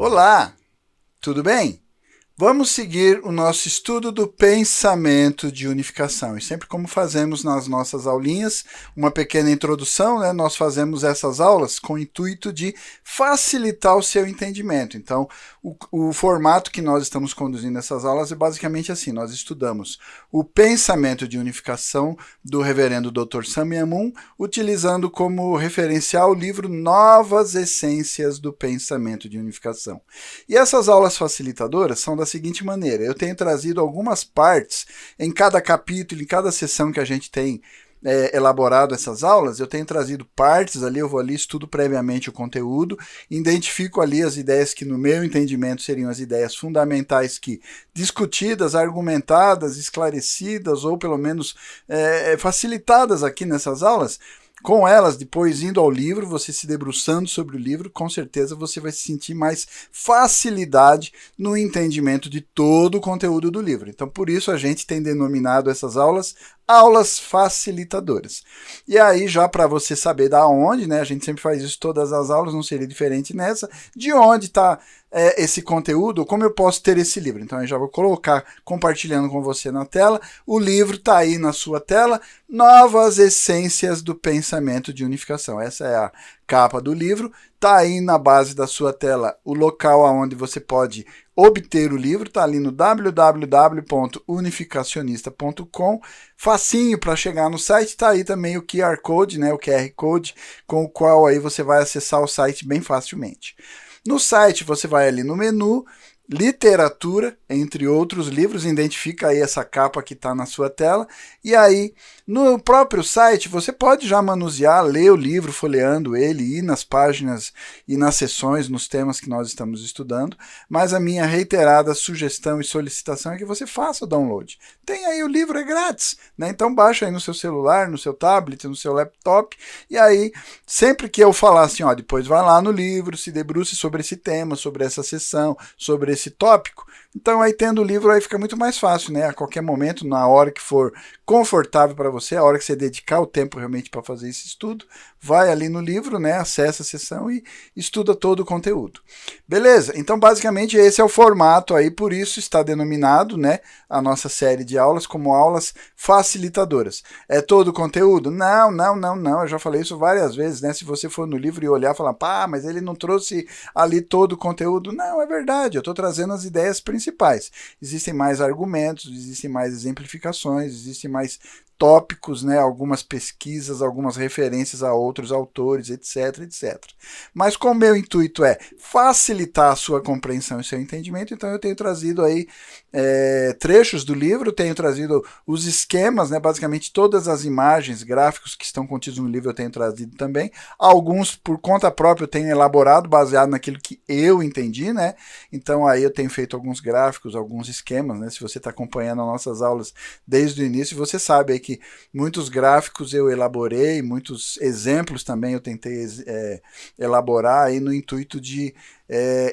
Olá, tudo bem? Vamos seguir o nosso estudo do pensamento de unificação. E sempre como fazemos nas nossas aulinhas, uma pequena introdução, né? Nós fazemos essas aulas com o intuito de facilitar o seu entendimento. Então, o formato que nós estamos conduzindo essas aulas é basicamente assim, nós estudamos o pensamento de unificação do reverendo Dr. Samyan Moon, utilizando como referencial o livro Novas Essências do Pensamento de Unificação. E essas aulas facilitadoras são da seguinte maneira, eu tenho trazido algumas partes em cada capítulo, em cada sessão que a gente tem elaborado essas aulas, eu tenho trazido partes ali, eu vou ali, estudo previamente o conteúdo, identifico ali as ideias que no meu entendimento seriam as ideias fundamentais que discutidas, argumentadas, esclarecidas ou pelo menos facilitadas aqui nessas aulas. Com elas, depois indo ao livro, você se debruçando sobre o livro, com certeza você vai sentir mais facilidade no entendimento de todo o conteúdo do livro. Então, por isso a gente tem denominado essas aulas facilitadoras. E aí, já para você saber da onde, né, a gente sempre faz isso todas as aulas, não seria diferente nessa, de onde está esse conteúdo, como eu posso ter esse livro. Então eu já vou colocar compartilhando com você na tela, o livro está aí na sua tela, Novas Essências do Pensamento de Unificação. Essa é a capa do livro, está aí na base da sua tela o local onde você pode obter o livro, está ali no www.unificacionista.com, facinho para chegar no site, está aí também o QR Code, né, o QR Code, com o qual aí você vai acessar o site bem facilmente. No site você vai ali no menu, literatura, entre outros livros, identifica aí essa capa que está na sua tela, e aí no próprio site você pode já manusear, ler o livro, folheando ele, ir nas páginas e nas seções, nos temas que nós estamos estudando, mas a minha reiterada sugestão e solicitação é que você faça o download. Tem aí o livro, é grátis, né? Então baixa aí no seu celular, no seu tablet, no seu laptop, e aí sempre que eu falar assim, ó, depois vai lá no livro, se debruce sobre esse tema, sobre essa sessão, sobre esse tópico, então aí tendo o livro aí fica muito mais fácil, né? A qualquer momento, na hora que for confortável para você, a hora que você dedicar o tempo realmente para fazer esse estudo, vai ali no livro, né? Acessa a sessão e estuda todo o conteúdo. Beleza? Então basicamente esse é o formato aí, por isso está denominado, né, a nossa série de aulas como aulas facilitadoras. É todo o conteúdo? Não, eu já falei isso várias vezes, né? Se você for no livro e olhar e falar, pá, mas ele não trouxe ali todo o conteúdo. Não, é verdade, eu estou trazendo as ideias principais. Existem mais argumentos, existem mais exemplificações, existem mais tópicos, né, algumas pesquisas, algumas referências a outros autores, etc, etc. Mas como o meu intuito é facilitar a sua compreensão e seu entendimento, então eu tenho trazido aí trechos do livro, tenho trazido os esquemas, né, basicamente todas as imagens, gráficos que estão contidos no livro eu tenho trazido também, alguns por conta própria eu tenho elaborado, baseado naquilo que eu entendi, né, então aí eu tenho feito alguns gráficos, alguns esquemas, né, se você está acompanhando as nossas aulas desde o início, você sabe aí que muitos gráficos eu elaborei, muitos exemplos também eu tentei elaborar aí no intuito de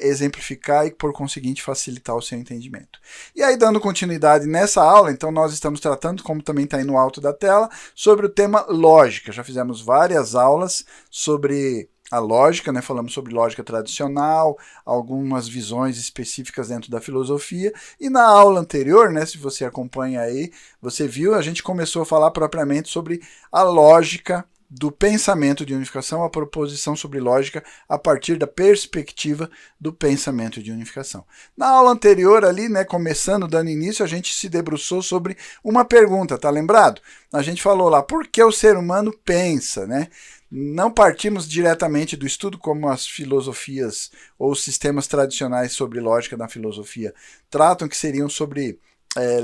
exemplificar e, por conseguinte, facilitar o seu entendimento. E aí, dando continuidade nessa aula, então nós estamos tratando, como também está aí no alto da tela, sobre o tema lógica. Já fizemos várias aulas sobre a lógica, né? Falamos sobre lógica tradicional, algumas visões específicas dentro da filosofia, e na aula anterior, né, se você acompanha aí, você viu, a gente começou a falar propriamente sobre a lógica do pensamento de unificação, a proposição sobre lógica a partir da perspectiva do pensamento de unificação. Na aula anterior ali, né, começando, dando início, a gente se debruçou sobre uma pergunta, tá lembrado? A gente falou lá, por que o ser humano pensa, né? Não partimos diretamente do estudo como as filosofias ou os sistemas tradicionais sobre lógica da filosofia tratam, que seriam sobre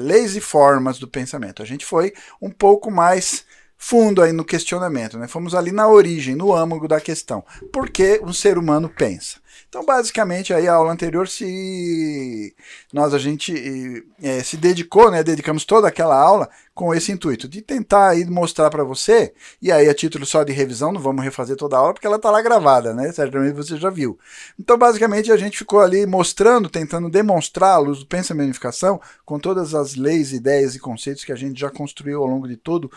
leis e formas do pensamento. A gente foi um pouco mais fundo aí no questionamento, né? Fomos ali na origem, no âmago da questão. Por que um ser humano pensa? Então, basicamente, aí a aula anterior a gente se dedicou, né? Dedicamos toda aquela aula com esse intuito de tentar aí mostrar para você, e aí a título só de revisão, não vamos refazer toda a aula porque ela está lá gravada, né? Certamente você já viu. Então, basicamente, a gente ficou ali mostrando, tentando demonstrar a luz do pensamento e unificação com todas as leis, ideias e conceitos que a gente já construiu ao longo de todo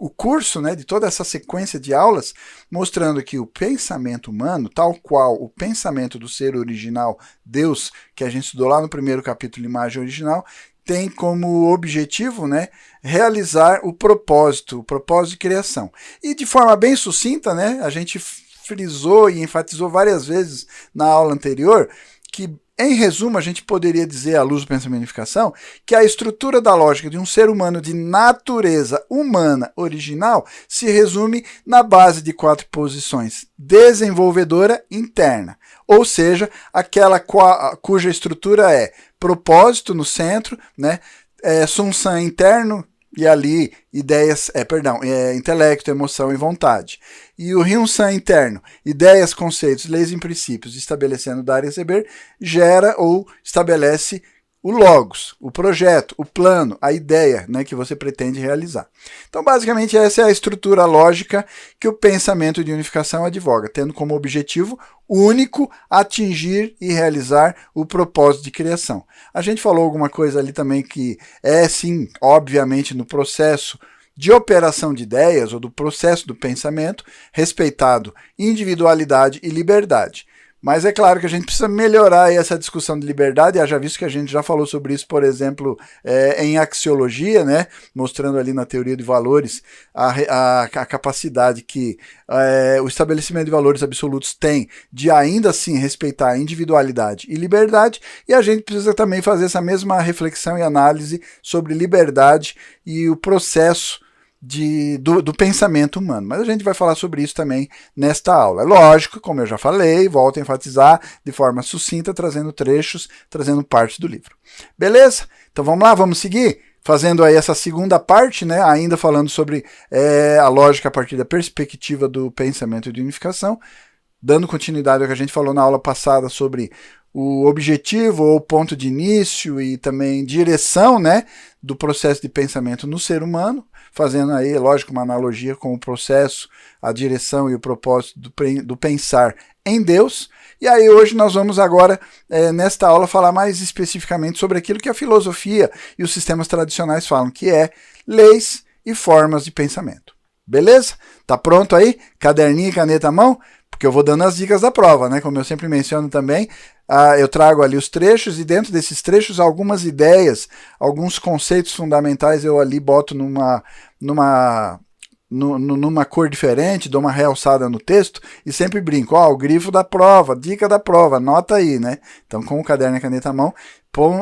o curso, né, de toda essa sequência de aulas, mostrando que o pensamento humano, tal qual o pensamento do ser original, Deus, que a gente estudou lá no primeiro capítulo, Imagem Original, tem como objetivo, né, realizar o propósito de criação. E de forma bem sucinta, né, a gente frisou e enfatizou várias vezes na aula anterior que, em resumo, a gente poderia dizer, à luz do pensamento de unificação, que a estrutura da lógica de um ser humano de natureza humana original se resume na base de 4 posições: desenvolvedora interna, ou seja, aquela cuja estrutura é propósito no centro, né? Sunsan interno, e ali ideias, intelecto, emoção e vontade. E o Ryun-san interno, ideias, conceitos, leis e princípios, estabelecendo dar e receber, gera ou estabelece o logos, o projeto, o plano, a ideia, né, que você pretende realizar. Então, basicamente, essa é a estrutura lógica que o pensamento de unificação advoga, tendo como objetivo único atingir e realizar o propósito de criação. A gente falou alguma coisa ali também que é, sim, obviamente, no processo de operação de ideias ou do processo do pensamento, respeitado individualidade e liberdade. Mas é claro que a gente precisa melhorar essa discussão de liberdade, já visto que a gente já falou sobre isso, por exemplo, em axiologia, né, mostrando ali na teoria de valores a capacidade que o estabelecimento de valores absolutos tem de ainda assim respeitar individualidade e liberdade, e a gente precisa também fazer essa mesma reflexão e análise sobre liberdade e o processo do pensamento humano. Mas a gente vai falar sobre isso também nesta aula. É lógico, como eu já falei, volto a enfatizar de forma sucinta, trazendo trechos, trazendo partes do livro. Beleza? Então vamos lá, vamos seguir? Fazendo aí essa segunda parte, né, ainda falando sobre a lógica a partir da perspectiva do pensamento de unificação, dando continuidade ao que a gente falou na aula passada sobre o objetivo ou ponto de início e também direção, né, do processo de pensamento no ser humano, fazendo aí, lógico, uma analogia com o processo, a direção e o propósito do pensar em Deus. E aí hoje nós vamos agora, nesta aula, falar mais especificamente sobre aquilo que a filosofia e os sistemas tradicionais falam, que é leis e formas de pensamento. Beleza? Tá pronto aí? Caderninho e caneta à mão? Porque eu vou dando as dicas da prova, né? Como eu sempre menciono também, eu trago ali os trechos e dentro desses trechos algumas ideias, alguns conceitos fundamentais eu ali boto numa cor diferente, dou uma realçada no texto e sempre brinco, o grifo da prova, dica da prova, anota aí, né? Então com o caderno e a caneta à mão,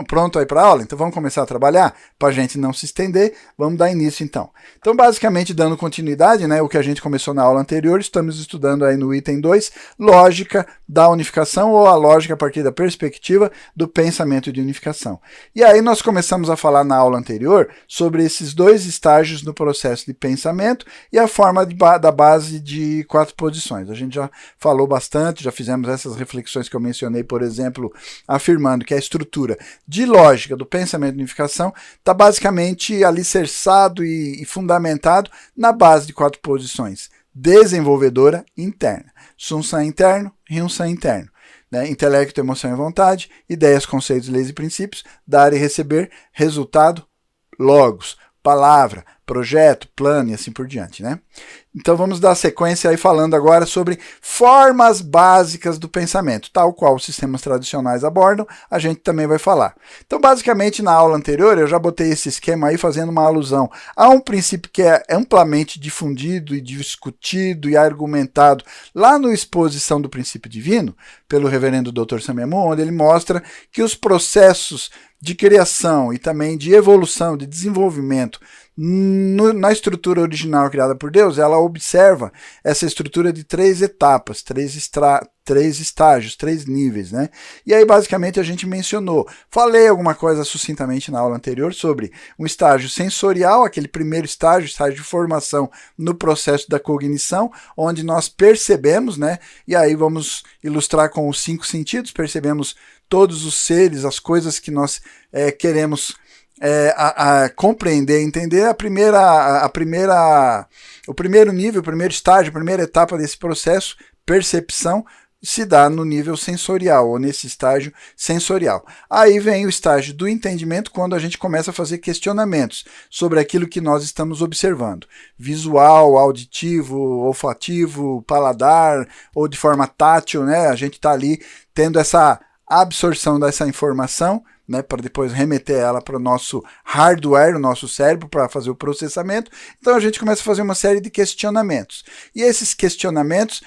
pronto aí para a aula? Então vamos começar a trabalhar? Para a gente não se estender, vamos dar início então. Então basicamente dando continuidade, né, o que a gente começou na aula anterior, estamos estudando aí no item 2, lógica da unificação ou a lógica a partir da perspectiva do pensamento de unificação. E aí nós começamos a falar na aula anterior sobre esses 2 estágios no processo de pensamento e a forma da base de 4 posições. A gente já falou bastante, já fizemos essas reflexões que eu mencionei, por exemplo, afirmando que a estrutura de lógica do pensamento de unificação está basicamente alicerçado e fundamentado na base de 4 posições: desenvolvedora interna, Sunsan interno, Ryun-san interno, né? Intelecto, emoção e vontade, ideias, conceitos, leis e princípios, dar e receber, resultado, logos, palavra, projeto, plano e assim por diante, né? Então vamos dar sequência aí falando agora sobre formas básicas do pensamento, tal qual os sistemas tradicionais abordam, a gente também vai falar. Então basicamente na aula anterior eu já botei esse esquema aí fazendo uma alusão a um princípio que é amplamente difundido e discutido e argumentado lá no Exposição do Princípio Divino, pelo reverendo Dr. Samyamu, onde ele mostra que os processos de criação e também de evolução, de desenvolvimento na estrutura original criada por Deus, ela observa essa estrutura de 3 etapas, 3 estágios, 3 níveis, né? E aí basicamente a gente mencionou, falei alguma coisa sucintamente na aula anterior sobre um estágio sensorial, aquele primeiro estágio de formação no processo da cognição, onde nós percebemos, né? E aí vamos ilustrar com os 5 sentidos, percebemos todos os seres, as coisas que nós queremos compreender, entender. O primeiro nível, o primeiro estágio, a primeira etapa desse processo, percepção, se dá no nível sensorial, ou nesse estágio sensorial. Aí vem o estágio do entendimento, quando a gente começa a fazer questionamentos sobre aquilo que nós estamos observando. Visual, auditivo, olfativo, paladar, ou de forma tátil, né? A gente está ali tendo essa absorção dessa informação, né, para depois remeter ela para o nosso hardware, o nosso cérebro, para fazer o processamento. Então a gente começa a fazer uma série de questionamentos. E esses questionamentos,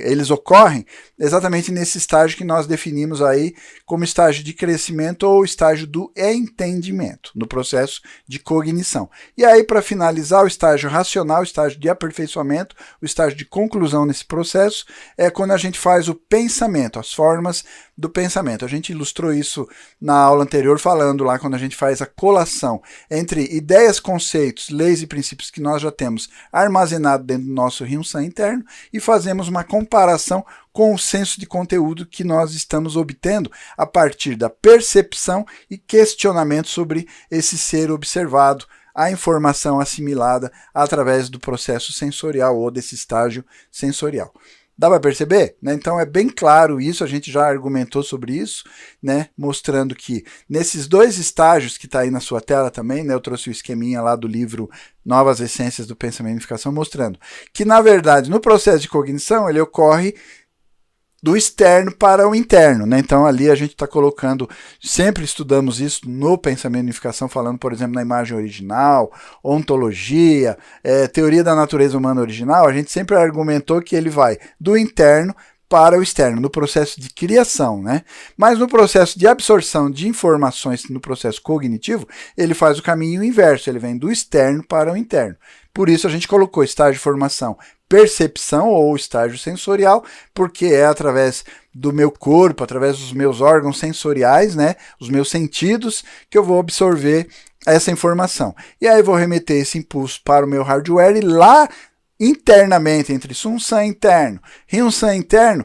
eles ocorrem exatamente nesse estágio que nós definimos aí como estágio de crescimento ou estágio do entendimento, no processo de cognição. E aí, para finalizar, o estágio racional, o estágio de aperfeiçoamento, o estágio de conclusão nesse processo, é quando a gente faz o pensamento, as formas do pensamento. A gente ilustrou isso na aula anterior, falando lá quando a gente faz a colação entre ideias, conceitos, leis e princípios que nós já temos armazenado dentro do nosso rio-san interno e fazemos uma comparação com o senso de conteúdo que nós estamos obtendo a partir da percepção e questionamento sobre esse ser observado, a informação assimilada através do processo sensorial ou desse estágio sensorial. Dá para perceber? Né? Então é bem claro isso, a gente já argumentou sobre isso, né? Mostrando que nesses dois estágios que está aí na sua tela também, né? Eu trouxe o esqueminha lá do livro Novas Essências do Pensamento e Unificação, mostrando que, na verdade, no processo de cognição, ele ocorre do externo para o interno, né? Então ali a gente está colocando, sempre estudamos isso no pensamento de unificação, falando, por exemplo, na imagem original, ontologia, teoria da natureza humana original, a gente sempre argumentou que ele vai do interno para o externo, no processo de criação, né? Mas no processo de absorção de informações, no processo cognitivo, ele faz o caminho inverso, ele vem do externo para o interno. Por isso a gente colocou estágio de formação percepção ou estágio sensorial, porque é através do meu corpo, através dos meus órgãos sensoriais, né, os meus sentidos, que eu vou absorver essa informação. E aí vou remeter esse impulso para o meu hardware e lá internamente, entre Sun-san interno e Rin-san interno,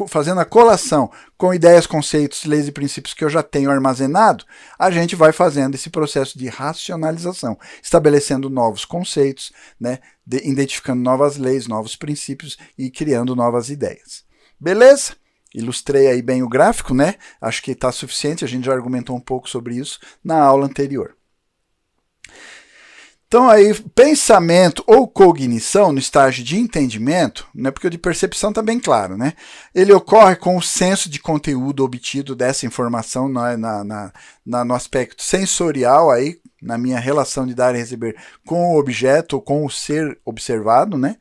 fazendo a colação com ideias, conceitos, leis e princípios que eu já tenho armazenado, a gente vai fazendo esse processo de racionalização, estabelecendo novos conceitos, né, identificando novas leis, novos princípios e criando novas ideias. Beleza? Ilustrei aí bem o gráfico, né? Acho que está suficiente, a gente já argumentou um pouco sobre isso na aula anterior. Então aí, pensamento ou cognição no estágio de entendimento, né, porque o de percepção está bem claro, né? Ele ocorre com o senso de conteúdo obtido dessa informação no aspecto sensorial, aí, na minha relação de dar e receber com o objeto ou com o ser observado, né?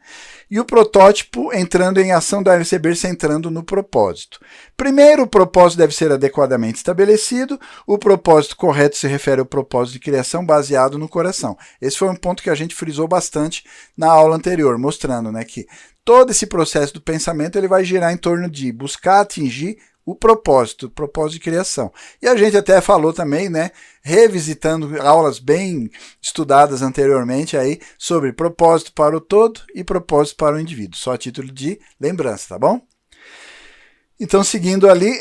E o protótipo entrando em ação, dar e receber, centrando no propósito. Primeiro, o propósito deve ser adequadamente estabelecido. O propósito correto se refere ao propósito de criação baseado no coração. Esse foi um ponto que a gente frisou bastante na aula anterior, mostrando, né, que todo esse processo do pensamento ele vai girar em torno de buscar atingir o propósito de criação. E a gente até falou também, né, revisitando aulas bem estudadas anteriormente aí, sobre propósito para o todo e propósito para o indivíduo, só a título de lembrança, tá bom? Então, seguindo ali,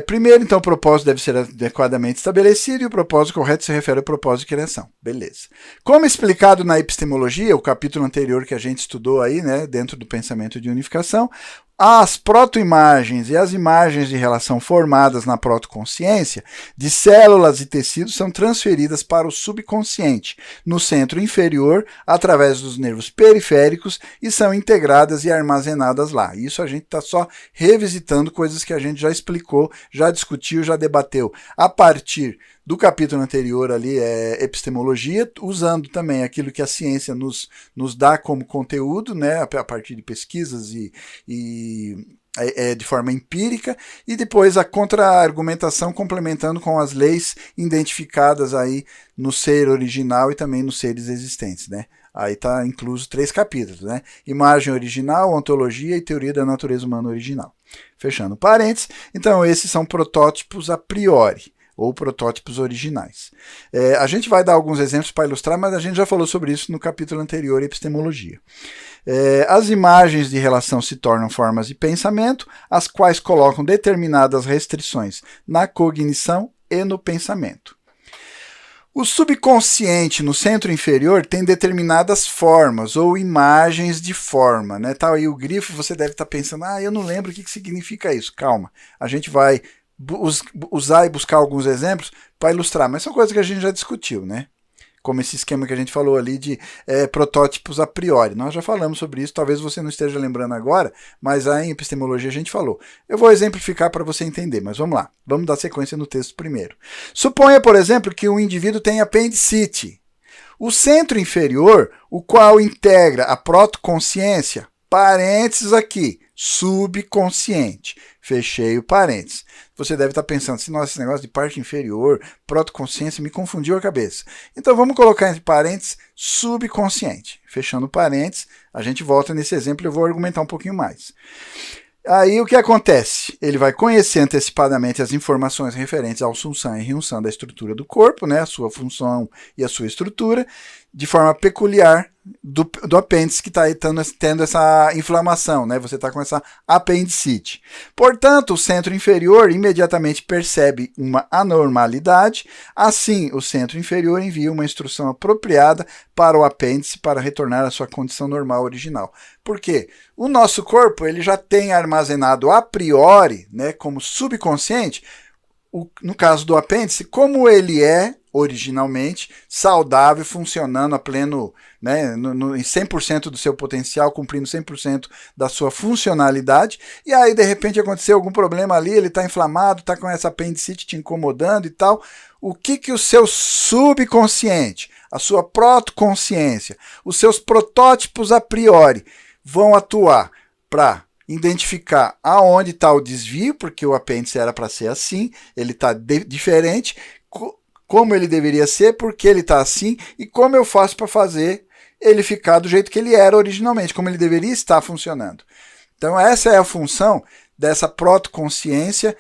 primeiro, então, o propósito deve ser adequadamente estabelecido e o propósito correto se refere ao propósito de criação. Beleza. Como explicado na epistemologia, o capítulo anterior que a gente estudou aí, né, dentro do pensamento de unificação, as protoimagens e as imagens de relação formadas na protoconsciência de células e tecidos são transferidas para o subconsciente, no centro inferior, através dos nervos periféricos e são integradas e armazenadas lá. Isso a gente está só revisitando coisas que a gente já explicou, já discutiu, já debateu a partir do capítulo anterior ali, epistemologia, usando também aquilo que a ciência nos dá como conteúdo, né, a partir de pesquisas e de forma empírica, e depois a contra-argumentação complementando com as leis identificadas aí no ser original e também nos seres existentes, né? Aí está incluso 3 capítulos, né? Imagem original, ontologia e teoria da natureza humana original. Fechando parênteses, então esses são protótipos a priori, ou protótipos originais. A gente vai dar alguns exemplos para ilustrar, mas a gente já falou sobre isso no capítulo anterior, epistemologia. As imagens de relação se tornam formas de pensamento, as quais colocam determinadas restrições na cognição e no pensamento. O subconsciente no centro inferior tem determinadas formas ou imagens de forma, né? Tá aí o grifo, você deve estar pensando, eu não lembro o que significa isso. Calma, a gente vai usar e buscar alguns exemplos para ilustrar, mas são coisas que a gente já discutiu, né? Como esse esquema que a gente falou ali de protótipos a priori. Nós já falamos sobre isso, talvez você não esteja lembrando agora, mas aí em epistemologia a gente falou. Eu vou exemplificar para você entender, mas vamos lá. Vamos dar sequência no texto primeiro. Suponha, por exemplo, que um indivíduo tem apendicite. O centro inferior, o qual integra a protoconsciência, parênteses aqui, subconsciente. Fechei o parênteses. Você deve estar pensando assim, nossa, esse negócio de parte inferior, protoconsciência, me confundiu a cabeça. Então vamos colocar entre parênteses subconsciente. Fechando parênteses, a gente volta nesse exemplo e eu vou argumentar um pouquinho mais. Aí o que acontece? Ele vai conhecer antecipadamente as informações referentes à função e reunção da estrutura do corpo, né, a sua função e a sua estrutura, de forma peculiar do apêndice que está tendo essa inflamação, né? Você está com essa apendicite. Portanto, o centro inferior imediatamente percebe uma anormalidade, assim o centro inferior envia uma instrução apropriada para o apêndice para retornar à sua condição normal original. Por quê? O nosso corpo ele já tem armazenado a priori, né, como subconsciente, no caso do apêndice, como ele é originalmente saudável, funcionando a pleno, né, em 100% do seu potencial, cumprindo 100% da sua funcionalidade, e aí de repente aconteceu algum problema ali, ele está inflamado, está com essa apendicite te incomodando e tal. O que o seu subconsciente, a sua protoconsciência, os seus protótipos a priori vão atuar para identificar aonde está o desvio, porque o apêndice era para ser assim, ele está diferente, como ele deveria ser, porque ele está assim, e como eu faço para fazer ele ficar do jeito que ele era originalmente, como ele deveria estar funcionando. Então essa é a função dessa protoconsciência,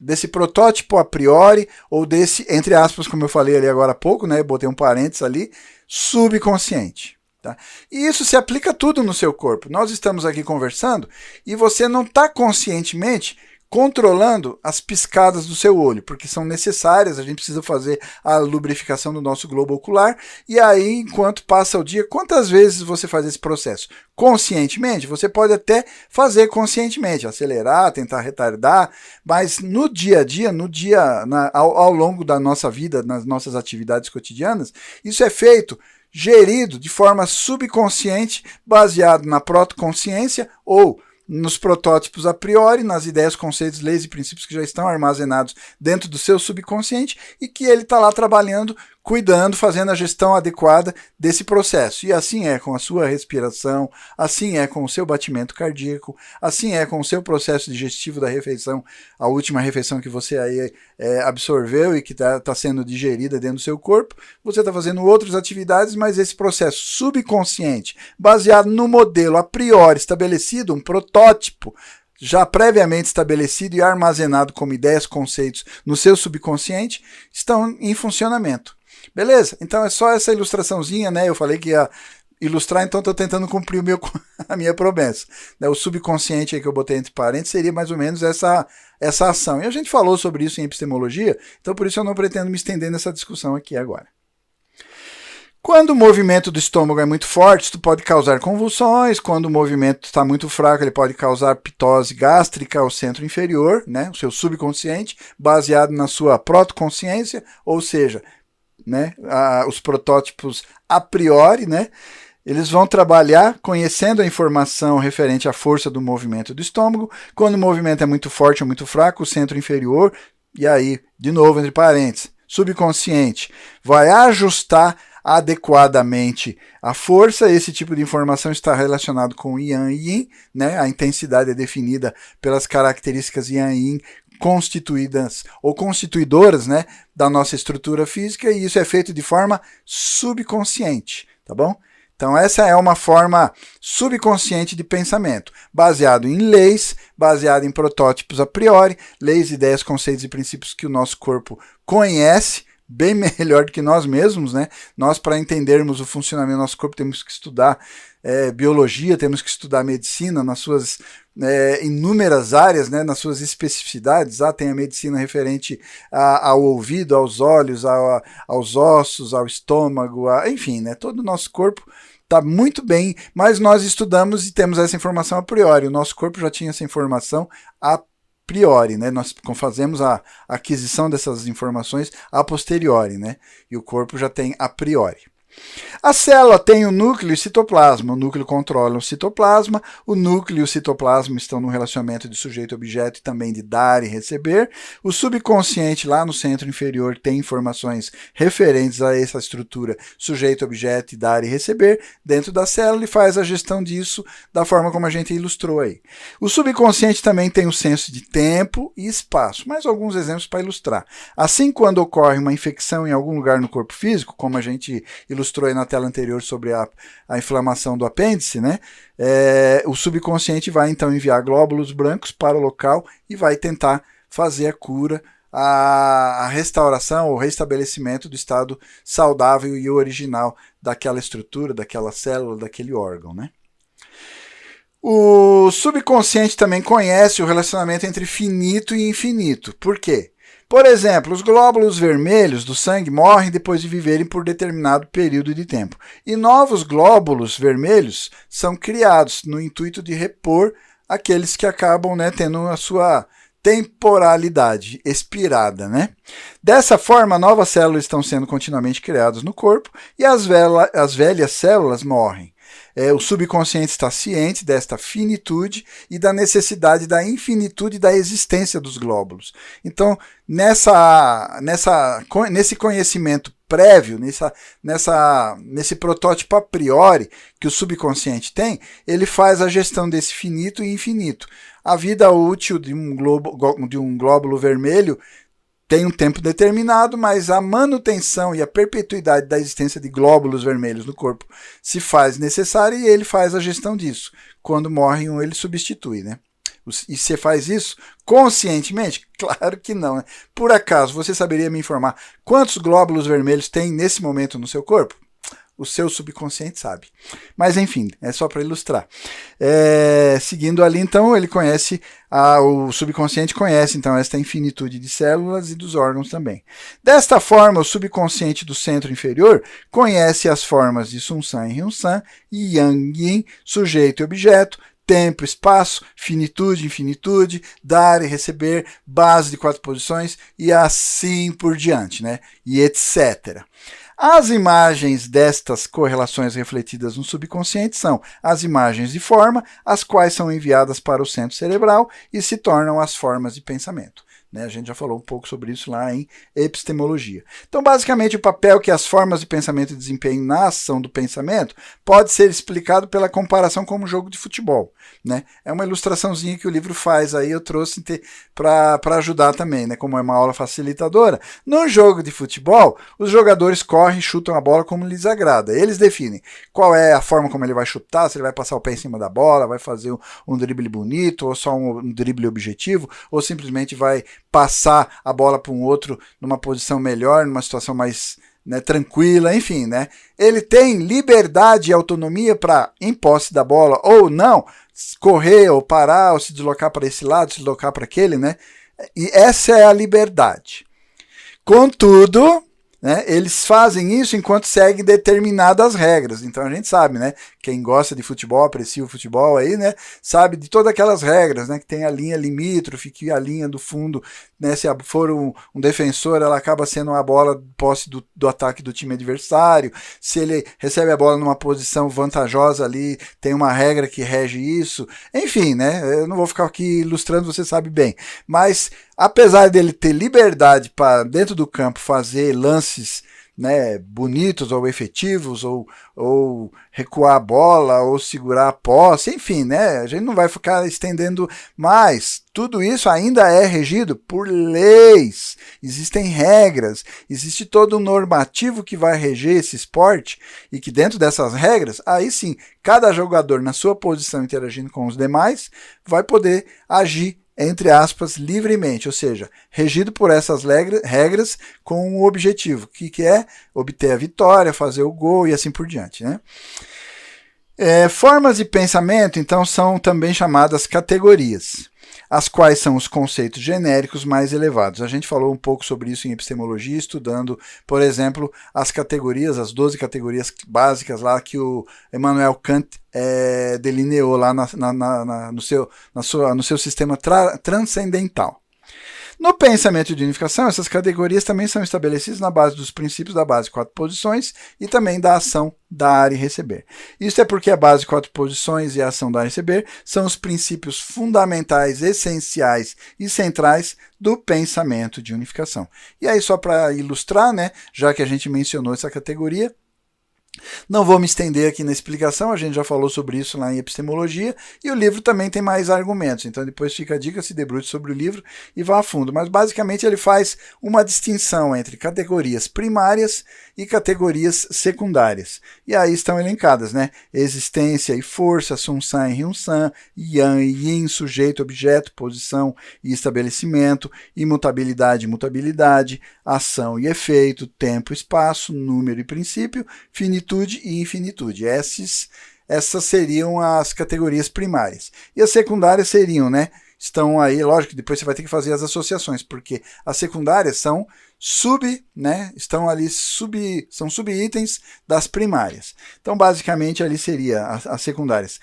desse protótipo a priori, ou desse, entre aspas, como eu falei ali agora há pouco, né, botei um parênteses ali, subconsciente. Tá? E isso se aplica tudo no seu corpo. Nós estamos aqui conversando e você não está conscientemente controlando as piscadas do seu olho, porque são necessárias, a gente precisa fazer a lubrificação do nosso globo ocular, e aí, enquanto passa o dia, quantas vezes você faz esse processo? Conscientemente? Você pode até fazer conscientemente, acelerar, tentar retardar, mas no dia a dia, ao longo da nossa vida, nas nossas atividades cotidianas, isso é feito gerido de forma subconsciente, baseado na protoconsciência ou nos protótipos a priori, nas ideias, conceitos, leis e princípios que já estão armazenados dentro do seu subconsciente e que ele está lá trabalhando, cuidando, fazendo a gestão adequada desse processo. E assim é com a sua respiração, assim é com o seu batimento cardíaco, assim é com o seu processo digestivo da refeição, a última refeição que você aí absorveu e que está sendo digerida dentro do seu corpo. Você está fazendo outras atividades, mas esse processo subconsciente, baseado no modelo a priori estabelecido, um protótipo, já previamente estabelecido e armazenado como ideias, conceitos no seu subconsciente, estão em funcionamento. Beleza? Então é só essa ilustraçãozinha, né? Eu falei que ia ilustrar, então estou tentando cumprir a minha promessa. O subconsciente aí que eu botei entre parênteses seria mais ou menos essa ação. E a gente falou sobre isso em epistemologia, então por isso eu não pretendo me estender nessa discussão aqui agora. Quando o movimento do estômago é muito forte, isso pode causar convulsões. Quando o movimento está muito fraco, ele pode causar pitose gástrica ao centro inferior, né, o seu subconsciente, baseado na sua protoconsciência, ou seja, né, os protótipos a priori, né, eles vão trabalhar conhecendo a informação referente à força do movimento do estômago. Quando o movimento é muito forte ou muito fraco, o centro inferior, e aí, de novo, entre parênteses, subconsciente, vai ajustar adequadamente a força. Esse tipo de informação está relacionado com Yang e Yin, né? A intensidade é definida pelas características Yang e Yin constituídas ou constituidoras, né, da nossa estrutura física, e isso é feito de forma subconsciente, tá bom? Então essa é uma forma subconsciente de pensamento, baseado em leis, baseado em protótipos a priori, leis, ideias, conceitos e princípios que o nosso corpo conhece, bem melhor do que nós mesmos, né? Nós, para entendermos o funcionamento do nosso corpo, temos que estudar biologia, temos que estudar medicina nas suas inúmeras áreas, né, nas suas especificidades. Tem a medicina referente ao ouvido, aos olhos, aos ossos, ao estômago, enfim, né, todo o nosso corpo está muito bem, mas nós estudamos e temos essa informação a priori. O nosso corpo já tinha essa informação a priori, né? Nós fazemos a aquisição dessas informações a posteriori, né? E o corpo já tem a priori. A célula tem o núcleo e o citoplasma. O núcleo controla o citoplasma. O núcleo e o citoplasma estão no relacionamento de sujeito-objeto e também de dar e receber. O subconsciente, lá no centro inferior, tem informações referentes a essa estrutura sujeito-objeto e dar e receber. Dentro da célula, ele faz a gestão disso da forma como a gente ilustrou aí. O subconsciente também tem o senso de tempo e espaço. Mais alguns exemplos para ilustrar. Assim, quando ocorre uma infecção em algum lugar no corpo físico, como a gente ilustrou aí na tela anterior sobre a inflamação do apêndice, né? O subconsciente vai então enviar glóbulos brancos para o local e vai tentar fazer a cura, a restauração ou restabelecimento do estado saudável e original daquela estrutura, daquela célula, daquele órgão, né? O subconsciente também conhece o relacionamento entre finito e infinito. Por quê? Por exemplo, os glóbulos vermelhos do sangue morrem depois de viverem por determinado período de tempo. E novos glóbulos vermelhos são criados no intuito de repor aqueles que acabam, né, tendo a sua temporalidade expirada, né? Dessa forma, novas células estão sendo continuamente criadas no corpo e as velhas células morrem. O subconsciente está ciente desta finitude e da necessidade da infinitude da existência dos glóbulos. Então, nesse conhecimento prévio, nesse protótipo a priori que o subconsciente tem, ele faz a gestão desse finito e infinito. A vida útil de um glóbulo vermelho tem um tempo determinado, mas a manutenção e a perpetuidade da existência de glóbulos vermelhos no corpo se faz necessária e ele faz a gestão disso. Quando morre um, ele substitui, né? E você faz isso conscientemente? Claro que não, né? Por acaso, você saberia me informar quantos glóbulos vermelhos tem nesse momento no seu corpo? O seu subconsciente sabe. Mas enfim, é só para ilustrar. Seguindo ali, então, ele conhece, o subconsciente conhece, então, esta infinitude de células e dos órgãos também. Desta forma, o subconsciente do centro inferior conhece as formas de Sun-San e Hyun-San, e Yang-Yin, sujeito e objeto, tempo, espaço, finitude, infinitude, dar e receber, base de 4 posições, e assim por diante, né? E etc. As imagens destas correlações refletidas no subconsciente são as imagens de forma, as quais são enviadas para o centro cerebral e se tornam as formas de pensamento. A gente já falou um pouco sobre isso lá em epistemologia. Então, basicamente, o papel que as formas de pensamento desempenham na ação do pensamento pode ser explicado pela comparação com um jogo de futebol. É uma ilustraçãozinha que o livro faz, aí eu trouxe para ajudar também, como é uma aula facilitadora. No jogo de futebol, os jogadores correm e chutam a bola como lhes agrada. Eles definem qual é a forma como ele vai chutar, se ele vai passar o pé em cima da bola, vai fazer um drible bonito, ou só um drible objetivo, ou simplesmente vai passar a bola para um outro numa posição melhor, numa situação mais tranquila, enfim, ele tem liberdade e autonomia para, em posse da bola ou não, correr ou parar, ou se deslocar para esse lado, se deslocar para aquele, e essa é a liberdade. Contudo, eles fazem isso enquanto seguem determinadas regras. Então a gente sabe, quem gosta de futebol, aprecia o futebol aí, sabe de todas aquelas regras, que tem a linha limítrofe, que a linha do fundo, se for um defensor, ela acaba sendo a bola posse do ataque do time adversário. Se ele recebe a bola numa posição vantajosa ali, tem uma regra que rege isso. Enfim, eu não vou ficar aqui ilustrando, você sabe bem. Mas apesar dele ter liberdade para dentro do campo fazer lances bonitos ou efetivos, ou recuar a bola, ou segurar a posse, enfim, a gente não vai ficar estendendo mais. Tudo isso ainda é regido por leis, existem regras, existe todo um normativo que vai reger esse esporte, e que dentro dessas regras, aí sim, cada jogador na sua posição interagindo com os demais, vai poder agir entre aspas, livremente, ou seja, regido por essas regras com um objetivo, que é obter a vitória, fazer o gol e assim por diante, né? Formas de pensamento, então, são também chamadas categorias, as quais são os conceitos genéricos mais elevados. A gente falou um pouco sobre isso em epistemologia, estudando, por exemplo, as categorias, as 12 categorias básicas lá que o Immanuel Kant delineou lá no seu sistema transcendental. No pensamento de unificação, essas categorias também são estabelecidas na base dos princípios da base 4 posições e também da ação dar e receber. Isso é porque a base 4 posições e a ação dar e receber são os princípios fundamentais, essenciais e centrais do pensamento de unificação. E aí, só para ilustrar, né, já que a gente mencionou essa categoria, não vou me estender aqui na explicação, a gente já falou sobre isso lá em epistemologia, e o livro também tem mais argumentos, então depois fica a dica, se debruce sobre o livro e vá a fundo. Mas basicamente ele faz uma distinção entre categorias primárias e categorias secundárias. E aí estão elencadas, né? Existência e força, Sun-san e Hyun-san, Yang e Yin, sujeito, objeto, posição e estabelecimento, imutabilidade e mutabilidade, ação e efeito, tempo e espaço, número e princípio, finitude e infinitude. Essas seriam as categorias primárias. E as secundárias seriam, né? Estão aí, lógico, depois você vai ter que fazer as associações, porque as secundárias são estão ali são subitens das primárias. Então, basicamente, ali seria as secundárias: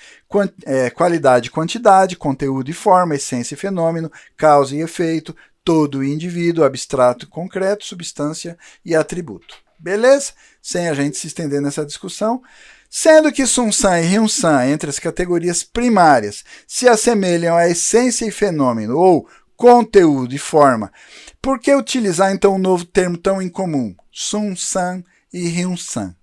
qualidade e quantidade, conteúdo e forma, essência e fenômeno, causa e efeito, todo e indivíduo, abstrato e concreto, substância e atributo. Beleza? Sem a gente se estender nessa discussão. Sendo que Sun-san e Hyun-san, entre as categorias primárias, se assemelham à essência e fenômeno, ou conteúdo e forma, por que utilizar então um novo termo tão incomum? Sun-san e Hyun-san.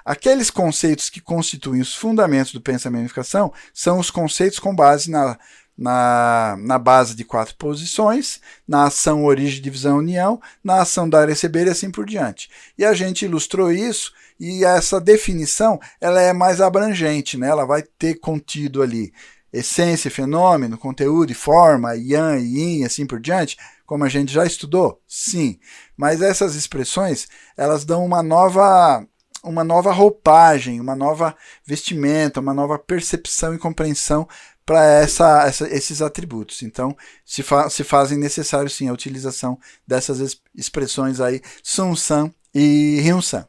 Aqueles conceitos que constituem os fundamentos do pensamento de unificação são os conceitos com base na base de 4 posições, na ação, origem, divisão, união, na ação dar e receber e assim por diante. E a gente ilustrou isso, e essa definição ela é mais abrangente, né? Ela vai ter contido ali essência, fenômeno, conteúdo e forma, yang e yin e assim por diante, como a gente já estudou? Sim. Mas essas expressões, elas dão uma nova roupagem, uma nova vestimenta, uma nova percepção e compreensão para esses atributos. Então, se fazem necessário, sim, a utilização dessas expressões aí, Sun-san e Hyun-san.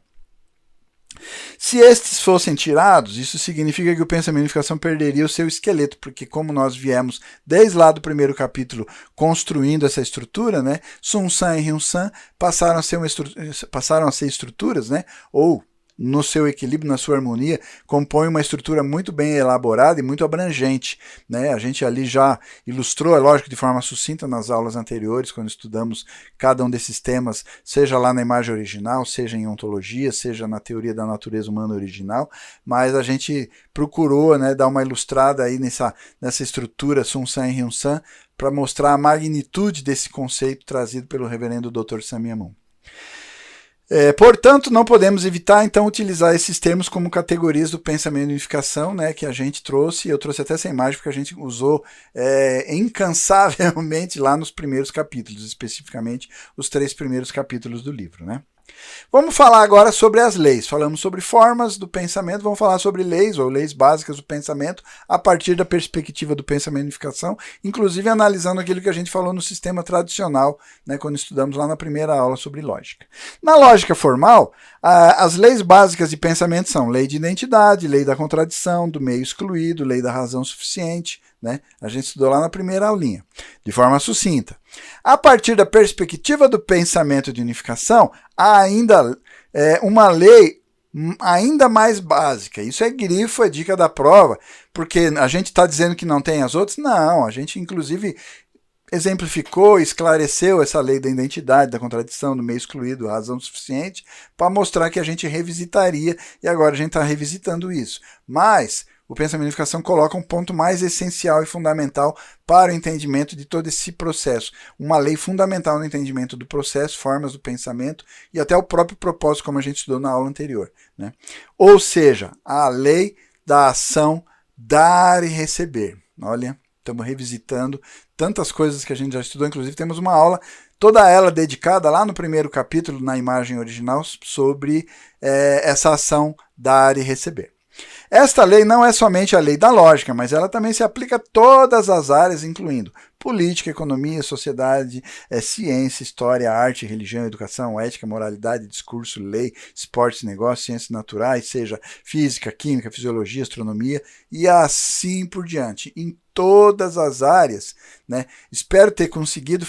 Se estes fossem tirados, isso significa que o pensamento de unificação perderia o seu esqueleto, porque como nós viemos desde lá do primeiro capítulo construindo essa estrutura, né, Sun-san e Hyun-san passaram a ser estruturas, né, ou no seu equilíbrio, na sua harmonia, compõe uma estrutura muito bem elaborada e muito abrangente, né? A gente ali já ilustrou, é lógico, de forma sucinta nas aulas anteriores, quando estudamos cada um desses temas, seja lá na imagem original, seja em ontologia, seja na teoria da natureza humana original, mas a gente procurou, né, dar uma ilustrada aí nessa estrutura Sun-san e Hyun-san para mostrar a magnitude desse conceito trazido pelo reverendo Dr. Samya Moon. Portanto, não podemos evitar, então, utilizar esses termos como categorias do pensamento de unificação, né, que a gente trouxe. Eu trouxe até essa imagem porque a gente usou incansavelmente lá nos primeiros capítulos, especificamente os 3 primeiros capítulos do livro, né? Vamos falar agora sobre as leis. Falamos sobre formas do pensamento, vamos falar sobre leis ou leis básicas do pensamento a partir da perspectiva do pensamento de unificação, inclusive analisando aquilo que a gente falou no sistema tradicional, né, quando estudamos lá na primeira aula sobre lógica. Na lógica formal, as leis básicas de pensamento são lei de identidade, lei da contradição, do meio excluído, lei da razão suficiente, né? A gente estudou lá na primeira aulinha, de forma sucinta. A partir da perspectiva do pensamento de unificação, há ainda uma lei ainda mais básica. Isso é grifo, é dica da prova, porque a gente está dizendo que não tem as outras? Não, a gente inclusive exemplificou, esclareceu essa lei da identidade, da contradição, do meio excluído, razão suficiente, para mostrar que a gente revisitaria, e agora a gente está revisitando isso. Mas o pensamento de unificação coloca um ponto mais essencial e fundamental para o entendimento de todo esse processo. Uma lei fundamental no entendimento do processo, formas do pensamento e até o próprio propósito, como a gente estudou na aula anterior, né? Ou seja, a lei da ação dar e receber. Olha, estamos revisitando tantas coisas que a gente já estudou, inclusive temos uma aula, toda ela dedicada lá no primeiro capítulo, na imagem original, sobre essa ação dar e receber. Esta lei não é somente a lei da lógica, mas ela também se aplica a todas as áreas, incluindo política, economia, sociedade, ciência, história, arte, religião, educação, ética, moralidade, discurso, lei, esportes, negócios, ciências naturais, seja física, química, fisiologia, astronomia e assim por diante. Em todas as áreas, né? Espero ter conseguido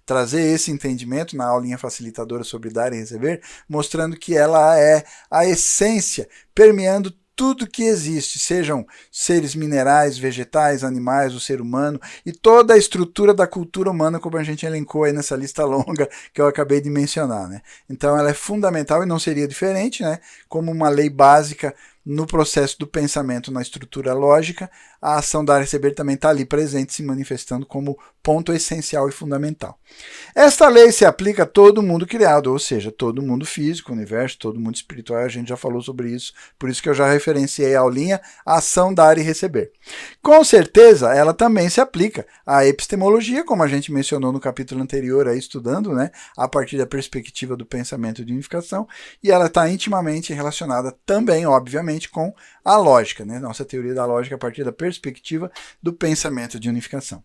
trazer esse entendimento na aulinha facilitadora sobre dar e receber, mostrando que ela é a essência, permeando tudo que existe, sejam seres minerais, vegetais, animais, o ser humano e toda a estrutura da cultura humana, como a gente elencou aí nessa lista longa que eu acabei de mencionar, né? Então ela é fundamental e não seria diferente, né? Como uma lei básica no processo do pensamento, na estrutura lógica, a ação dar e receber também está ali presente, se manifestando como ponto essencial e fundamental. Esta lei se aplica a todo mundo criado, ou seja, todo mundo físico, universo, todo mundo espiritual, a gente já falou sobre isso, por isso que eu já referenciei a aulinha, a ação dar e receber. Com certeza, ela também se aplica à epistemologia, como a gente mencionou no capítulo anterior, aí, estudando, né, a partir da perspectiva do pensamento de unificação, e ela está intimamente relacionada também, obviamente, com a lógica, né? Nossa teoria da lógica a partir da perspectiva do pensamento de unificação.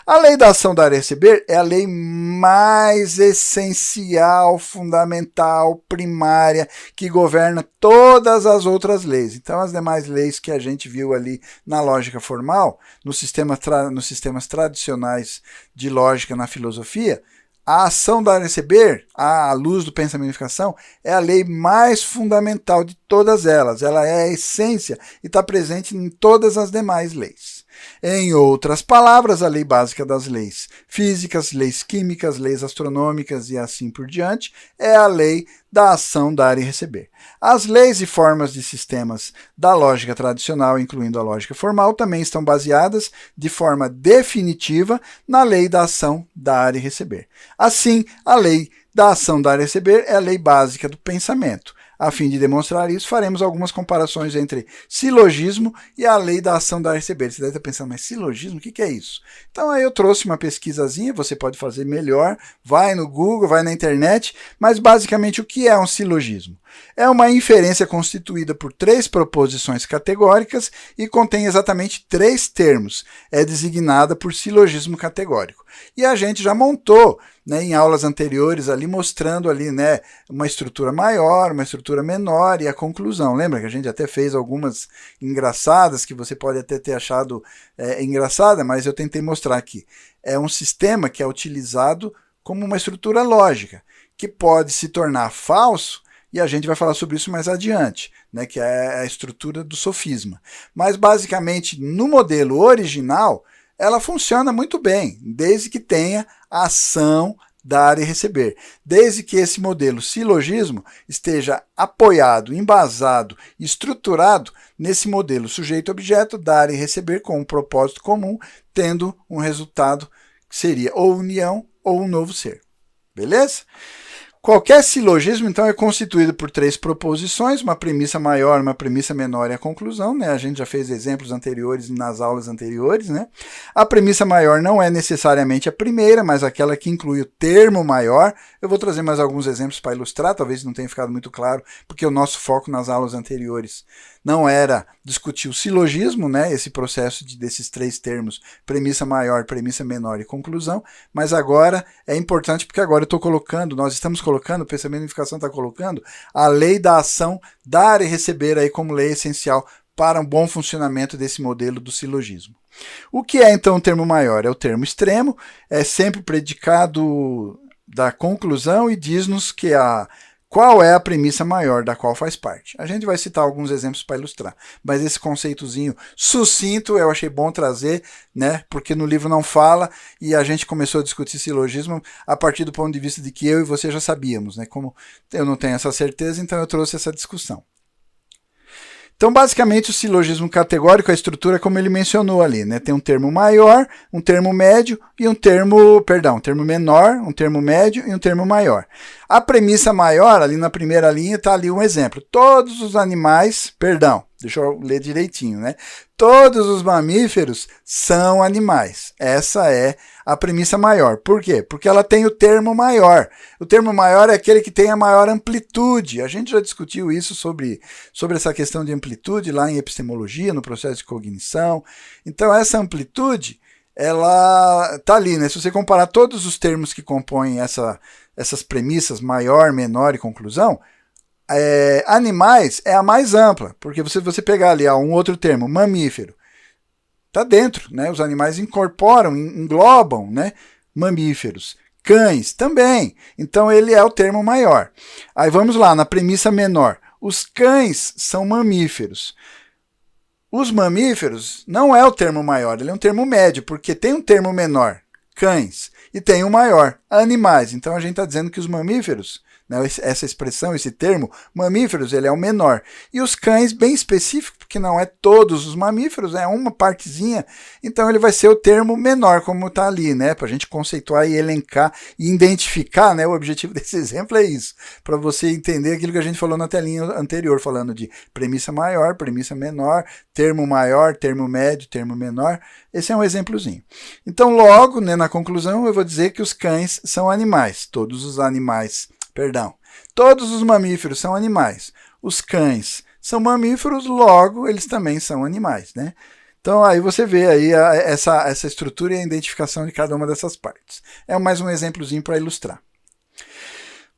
A lei da ação dar e receber é a lei mais essencial, fundamental, primária, que governa todas as outras leis. Então, as demais leis que a gente viu ali na lógica formal, nos sistemas tradicionais de lógica na filosofia, a ação dar e receber, à luz do pensamento de unificação, é a lei mais fundamental de todas elas. Ela é a essência e está presente em todas as demais leis. Em outras palavras, a lei básica das leis físicas, leis químicas, leis astronômicas e assim por diante, é a lei da ação dar e receber. As leis e formas de sistemas da lógica tradicional, incluindo a lógica formal, também estão baseadas de forma definitiva na lei da ação dar e receber. Assim, a lei da ação dar e receber é a lei básica do pensamento. A fim de demonstrar isso, faremos algumas comparações entre silogismo e a lei da ação dar e receber. Você deve estar pensando, mas silogismo, o que é isso? Então aí eu trouxe uma pesquisazinha, você pode fazer melhor, vai no Google, vai na internet, mas basicamente o que é um silogismo? É uma inferência constituída por 3 proposições categóricas e contém exatamente 3 termos. É designada por silogismo categórico. E a gente já montou, né, em aulas anteriores ali mostrando ali, né, uma estrutura maior, uma estrutura menor e a conclusão. Lembra que a gente até fez algumas engraçadas que você pode até ter achado engraçada, mas eu tentei mostrar aqui. É um sistema que é utilizado como uma estrutura lógica, que pode se tornar falso, e a gente vai falar sobre isso mais adiante, né, que é a estrutura do sofisma. Mas basicamente no modelo original ela funciona muito bem, desde que tenha ação, dar e receber. Desde que esse modelo silogismo esteja apoiado, embasado, estruturado nesse modelo sujeito-objeto, dar e receber com um propósito comum, tendo um resultado que seria ou união ou um novo ser. Beleza? Qualquer silogismo, então, é constituído por 3 proposições, uma premissa maior, uma premissa menor e a conclusão, né? A gente já fez exemplos anteriores nas aulas anteriores, né? A premissa maior não é necessariamente a primeira, mas aquela que inclui o termo maior. Eu vou trazer mais alguns exemplos para ilustrar, talvez não tenha ficado muito claro, porque o nosso foco nas aulas anteriores não era discutir o silogismo, né? Esse processo desses 3 termos, premissa maior, premissa menor e conclusão, mas agora é importante porque agora nós estamos colocando, o pensamento de unificação está colocando a lei da ação dar e receber aí como lei essencial para um bom funcionamento desse modelo do silogismo. O que é então o termo maior? É o termo extremo, é sempre predicado da conclusão e diz-nos que qual é a premissa maior da qual faz parte. A gente vai citar alguns exemplos para ilustrar, mas esse conceitozinho sucinto eu achei bom trazer, né, porque no livro não fala e a gente começou a discutir silogismo a partir do ponto de vista de que eu e você já sabíamos, né, como eu não tenho essa certeza, então eu trouxe essa discussão. Então, basicamente, o silogismo categórico, a estrutura é como ele mencionou ali, né? Tem um termo maior, um termo médio e um termo menor, um termo médio e um termo maior. A premissa maior, ali na primeira linha, está ali um exemplo. Deixa eu ler direitinho, né? Todos os mamíferos são animais. Essa é a premissa maior. Por quê? Porque ela tem o termo maior. O termo maior é aquele que tem a maior amplitude. A gente já discutiu isso sobre essa questão de amplitude lá em epistemologia, no processo de cognição. Então, essa amplitude, ela está ali, né? Se você comparar todos os termos que compõem essas premissas, maior, menor e conclusão, animais é a mais ampla, porque você pegar ali um outro termo, mamífero, está dentro, né? Os animais incorporam, englobam, né? Mamíferos. Cães também. Então ele é o termo maior. Aí vamos lá, na premissa menor. Os cães são mamíferos. Os mamíferos não é o termo maior, ele é um termo médio, porque tem um termo menor, cães, e tem um maior, animais. Então a gente está dizendo que os mamíferos, né, essa expressão, esse termo, mamíferos, ele é o menor. E os cães, bem específico, porque não é todos os mamíferos, é uma partezinha, então ele vai ser o termo menor, como está ali, né, para a gente conceituar e elencar e identificar, né, o objetivo desse exemplo é isso, para você entender aquilo que a gente falou na telinha anterior, falando de premissa maior, premissa menor, termo maior, termo médio, termo menor. Esse é um exemplozinho. Então, logo, né, na conclusão, eu vou dizer que os cães são animais, todos os mamíferos são animais. Os cães são mamíferos, logo eles também são animais, né? Então aí você vê aí essa estrutura e a identificação de cada uma dessas partes. É mais um exemplozinho para ilustrar.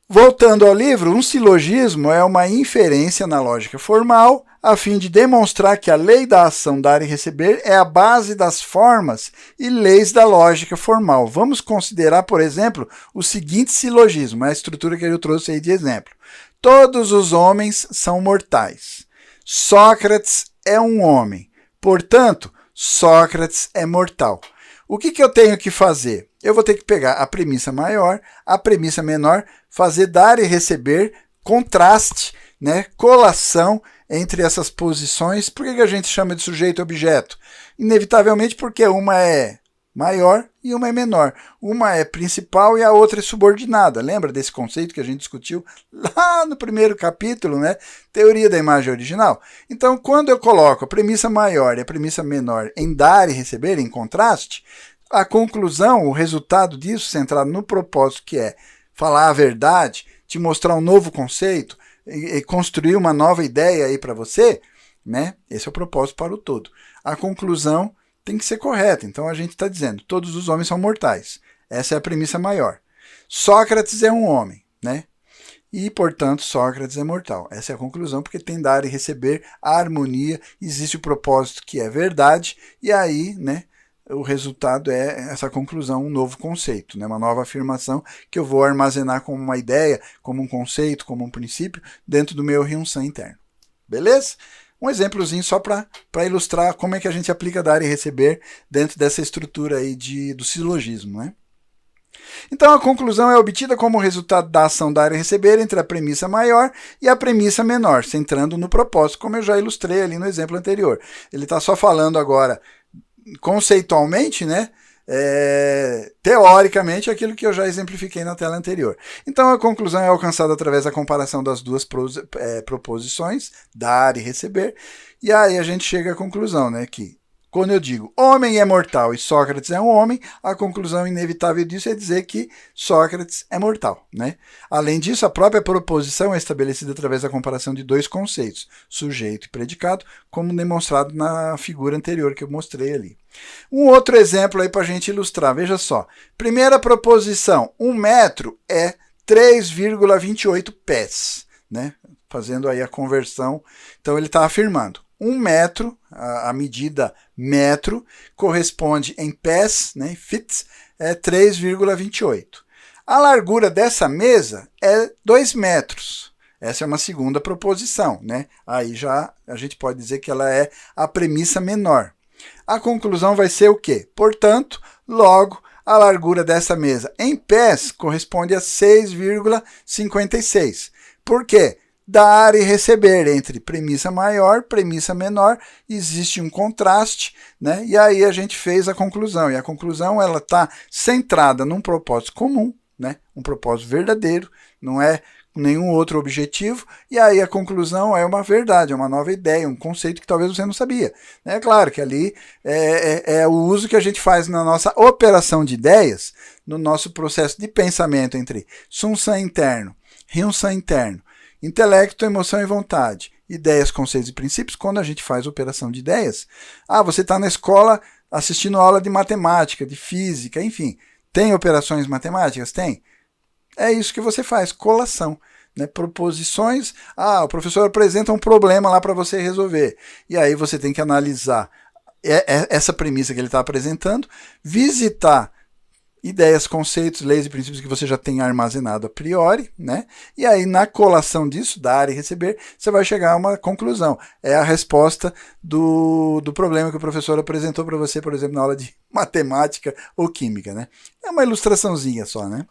Voltando ao livro, um silogismo é uma inferência na lógica formal, a fim de demonstrar que a lei da ação dar e receber é a base das formas e leis da lógica formal. Vamos considerar, por exemplo, o seguinte silogismo, a estrutura que eu trouxe aí de exemplo. Todos os homens são mortais. Sócrates é um homem. Portanto, Sócrates é mortal. O que eu tenho que fazer? Eu vou ter que pegar a premissa maior, a premissa menor, fazer dar e receber, contraste, né, colação entre essas posições. Por que a gente chama de sujeito e objeto? Inevitavelmente porque uma é maior e uma é menor. Uma é principal e a outra é subordinada. Lembra desse conceito que a gente discutiu lá no primeiro capítulo, né? Teoria da imagem original. Então, quando eu coloco a premissa maior e a premissa menor em dar e receber, em contraste, a conclusão, o resultado disso, centrado no propósito que é falar a verdade, te mostrar um novo conceito e construir uma nova ideia aí para você, né? Esse é o propósito para o todo. A conclusão tem que ser correta. Então a gente está dizendo, todos os homens são mortais. Essa é a premissa maior. Sócrates é um homem, né? E, portanto, Sócrates é mortal. Essa é a conclusão, porque tem dar e receber, a harmonia, existe o propósito que é verdade, e aí, né, o resultado é essa conclusão, um novo conceito, né, uma nova afirmação que eu vou armazenar como uma ideia, como um conceito, como um princípio, dentro do meu Ryun-san interno. Beleza? Um exemplozinho só para ilustrar como é que a gente aplica dar e receber dentro dessa estrutura aí do silogismo, né? Então a conclusão é obtida como resultado da ação dar e receber entre a premissa maior e a premissa menor, centrando no propósito, como eu já ilustrei ali no exemplo anterior. Ele está só falando agora conceitualmente, né? Teoricamente, aquilo que eu já exemplifiquei na tela anterior. Então a conclusão é alcançada através da comparação das duas proposições, dar e receber, e aí a gente chega à conclusão, né, que quando eu digo homem é mortal e Sócrates é um homem, a conclusão inevitável disso é dizer que Sócrates é mortal, né? Além disso, a própria proposição é estabelecida através da comparação de dois conceitos, sujeito e predicado, como demonstrado na figura anterior que eu mostrei ali. Um outro exemplo aí para a gente ilustrar, veja só. Primeira proposição, 1 metro é 3,28 pés, né? Fazendo aí a conversão, então ele está afirmando. 1 metro, a medida metro, corresponde em pés, né, feet, é 3,28. A largura dessa mesa é 2 metros. Essa é uma segunda proposição, né? Aí já a gente pode dizer que ela é a premissa menor. A conclusão vai ser o quê? Portanto, logo, a largura dessa mesa em pés corresponde a 6,56. Por quê? Dar e receber entre premissa maior, premissa menor, existe um contraste, né? E aí a gente fez a conclusão. E a conclusão ela está centrada num propósito comum, né? Um propósito verdadeiro, não é nenhum outro objetivo, e aí a conclusão é uma verdade, é uma nova ideia, um conceito que talvez você não sabia. É claro que ali é o uso que a gente faz na nossa operação de ideias, no nosso processo de pensamento entre Sum-Sam interno, Ryun-Sam interno, intelecto, emoção e vontade, ideias, conceitos e princípios. Quando a gente faz operação de ideias, você está na escola assistindo aula de matemática, de física, enfim, tem operações matemáticas? Tem. É isso que você faz, colação, né? Proposições. O professor apresenta um problema lá para você resolver. E aí você tem que analisar essa premissa que ele está apresentando, visitar ideias, conceitos, leis e princípios que você já tem armazenado a priori, né? E aí na colação disso, dar e receber, você vai chegar a uma conclusão. É a resposta do problema que o professor apresentou para você, por exemplo, na aula de matemática ou química, né? É uma ilustraçãozinha só, né?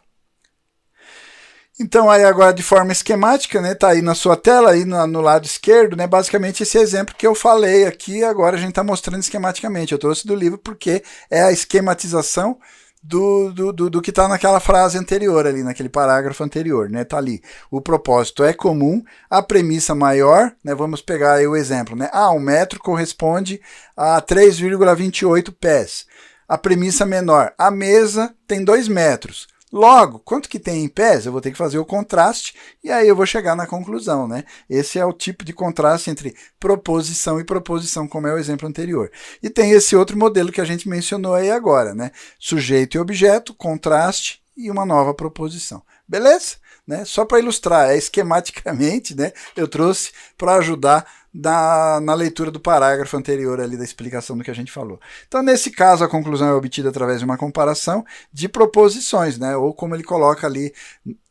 Então, aí agora de forma esquemática, né, tá aí na sua tela, aí no lado esquerdo, né, basicamente esse exemplo que eu falei aqui, agora a gente está mostrando esquematicamente. Eu trouxe do livro porque é a esquematização do que está naquela frase anterior ali, naquele parágrafo anterior, né, tá ali. O propósito é comum, a premissa maior, né, vamos pegar aí o exemplo, né, 1 metro corresponde a 3,28 pés. A premissa menor, a mesa tem 2 metros. Logo, quanto que tem em pés? Eu vou ter que fazer o contraste e aí eu vou chegar na conclusão, né? Esse é o tipo de contraste entre proposição e proposição, como é o exemplo anterior. E tem esse outro modelo que a gente mencionou aí agora, né? Sujeito e objeto, contraste e uma nova proposição. Beleza? Né? Só para ilustrar, esquematicamente, né? Eu trouxe para ajudar na leitura do parágrafo anterior ali da explicação do que a gente falou. Então, nesse caso, a conclusão é obtida através de uma comparação de proposições, né? Ou como ele coloca ali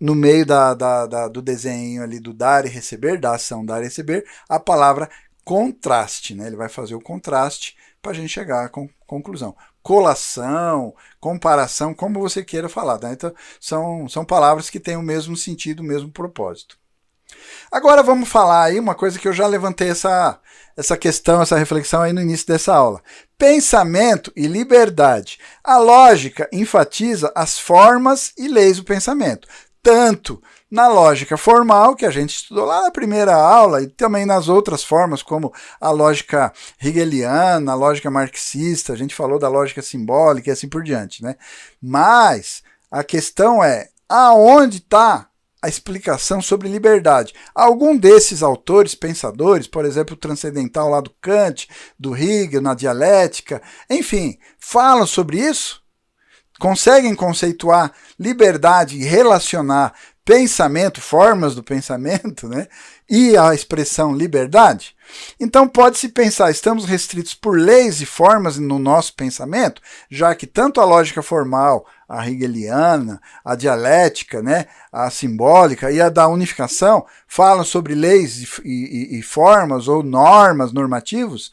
no meio do desenho ali do dar e receber, da ação dar e receber, a palavra contraste, né? Ele vai fazer o contraste para a gente chegar à conclusão. Colação, comparação, como você queira falar, né? Então, são palavras que têm o mesmo sentido, o mesmo propósito. Agora vamos falar aí uma coisa que eu já levantei essa questão, essa reflexão aí no início dessa aula. Pensamento e liberdade. A lógica enfatiza as formas e leis do pensamento, tanto na lógica formal, que a gente estudou lá na primeira aula, e também nas outras formas, como a lógica hegeliana, a lógica marxista, a gente falou da lógica simbólica e assim por diante, né? Mas a questão é, aonde está a explicação sobre liberdade? Algum desses autores, pensadores, por exemplo, o transcendental lá do Kant, do Hegel, na dialética, enfim, falam sobre isso? Conseguem conceituar liberdade e relacionar pensamento, formas do pensamento, né, e a expressão liberdade? Então pode-se pensar, estamos restritos por leis e formas no nosso pensamento, já que tanto a lógica formal, a hegeliana, a dialética, né, a simbólica e a da unificação falam sobre leis e formas ou normas, normativos.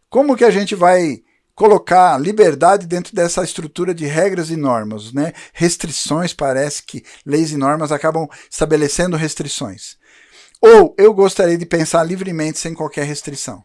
Como que a gente vai colocar liberdade dentro dessa estrutura de regras e normas, né? Restrições, parece que leis e normas acabam estabelecendo restrições. Ou eu gostaria de pensar livremente sem qualquer restrição.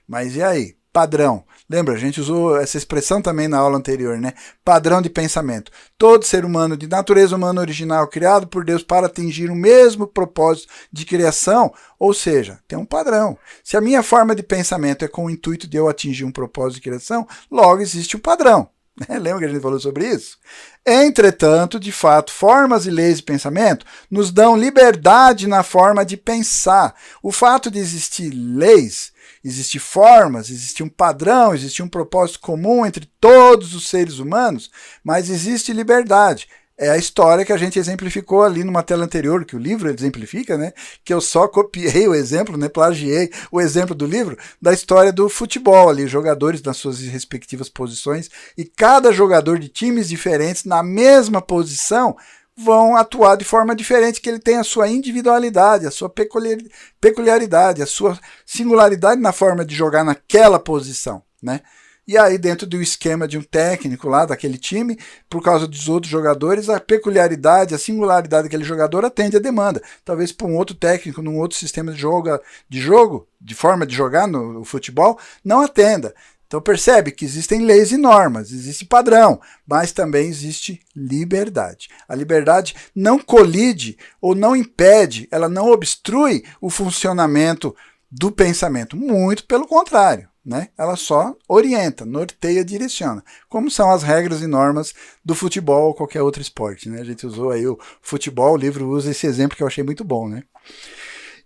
Mas e aí? Padrão. Lembra, a gente usou essa expressão também na aula anterior, né? Padrão de pensamento. Todo ser humano de natureza humana original, criado por Deus para atingir o mesmo propósito de criação, ou seja, tem um padrão. Se a minha forma de pensamento é com o intuito de eu atingir um propósito de criação, logo existe um padrão. Lembra que a gente falou sobre isso? Entretanto, de fato, formas e leis de pensamento nos dão liberdade na forma de pensar. O fato de existir leis, existir formas, existir um padrão, existir um propósito comum entre todos os seres humanos, mas existe liberdade. É a história que a gente exemplificou ali numa tela anterior, que o livro exemplifica, né? Que eu só copiei o exemplo, né? Plagiei o exemplo do livro, da história do futebol ali, jogadores nas suas respectivas posições, e cada jogador de times diferentes na mesma posição vão atuar de forma diferente, que ele tem a sua individualidade, a sua peculiaridade, a sua singularidade na forma de jogar naquela posição, né? E aí, dentro do esquema de um técnico lá daquele time, por causa dos outros jogadores, a peculiaridade, a singularidade daquele jogador atende à demanda. Talvez para um outro técnico, num outro sistema de jogo, de forma de jogar no futebol, não atenda. Então percebe que existem leis e normas, existe padrão, mas também existe liberdade. A liberdade não colide ou não impede, ela não obstrui o funcionamento do pensamento, muito pelo contrário, né? Ela só orienta, norteia, direciona, como são as regras e normas do futebol ou qualquer outro esporte, né? A gente usou aí o futebol, o livro usa esse exemplo que eu achei muito bom, né?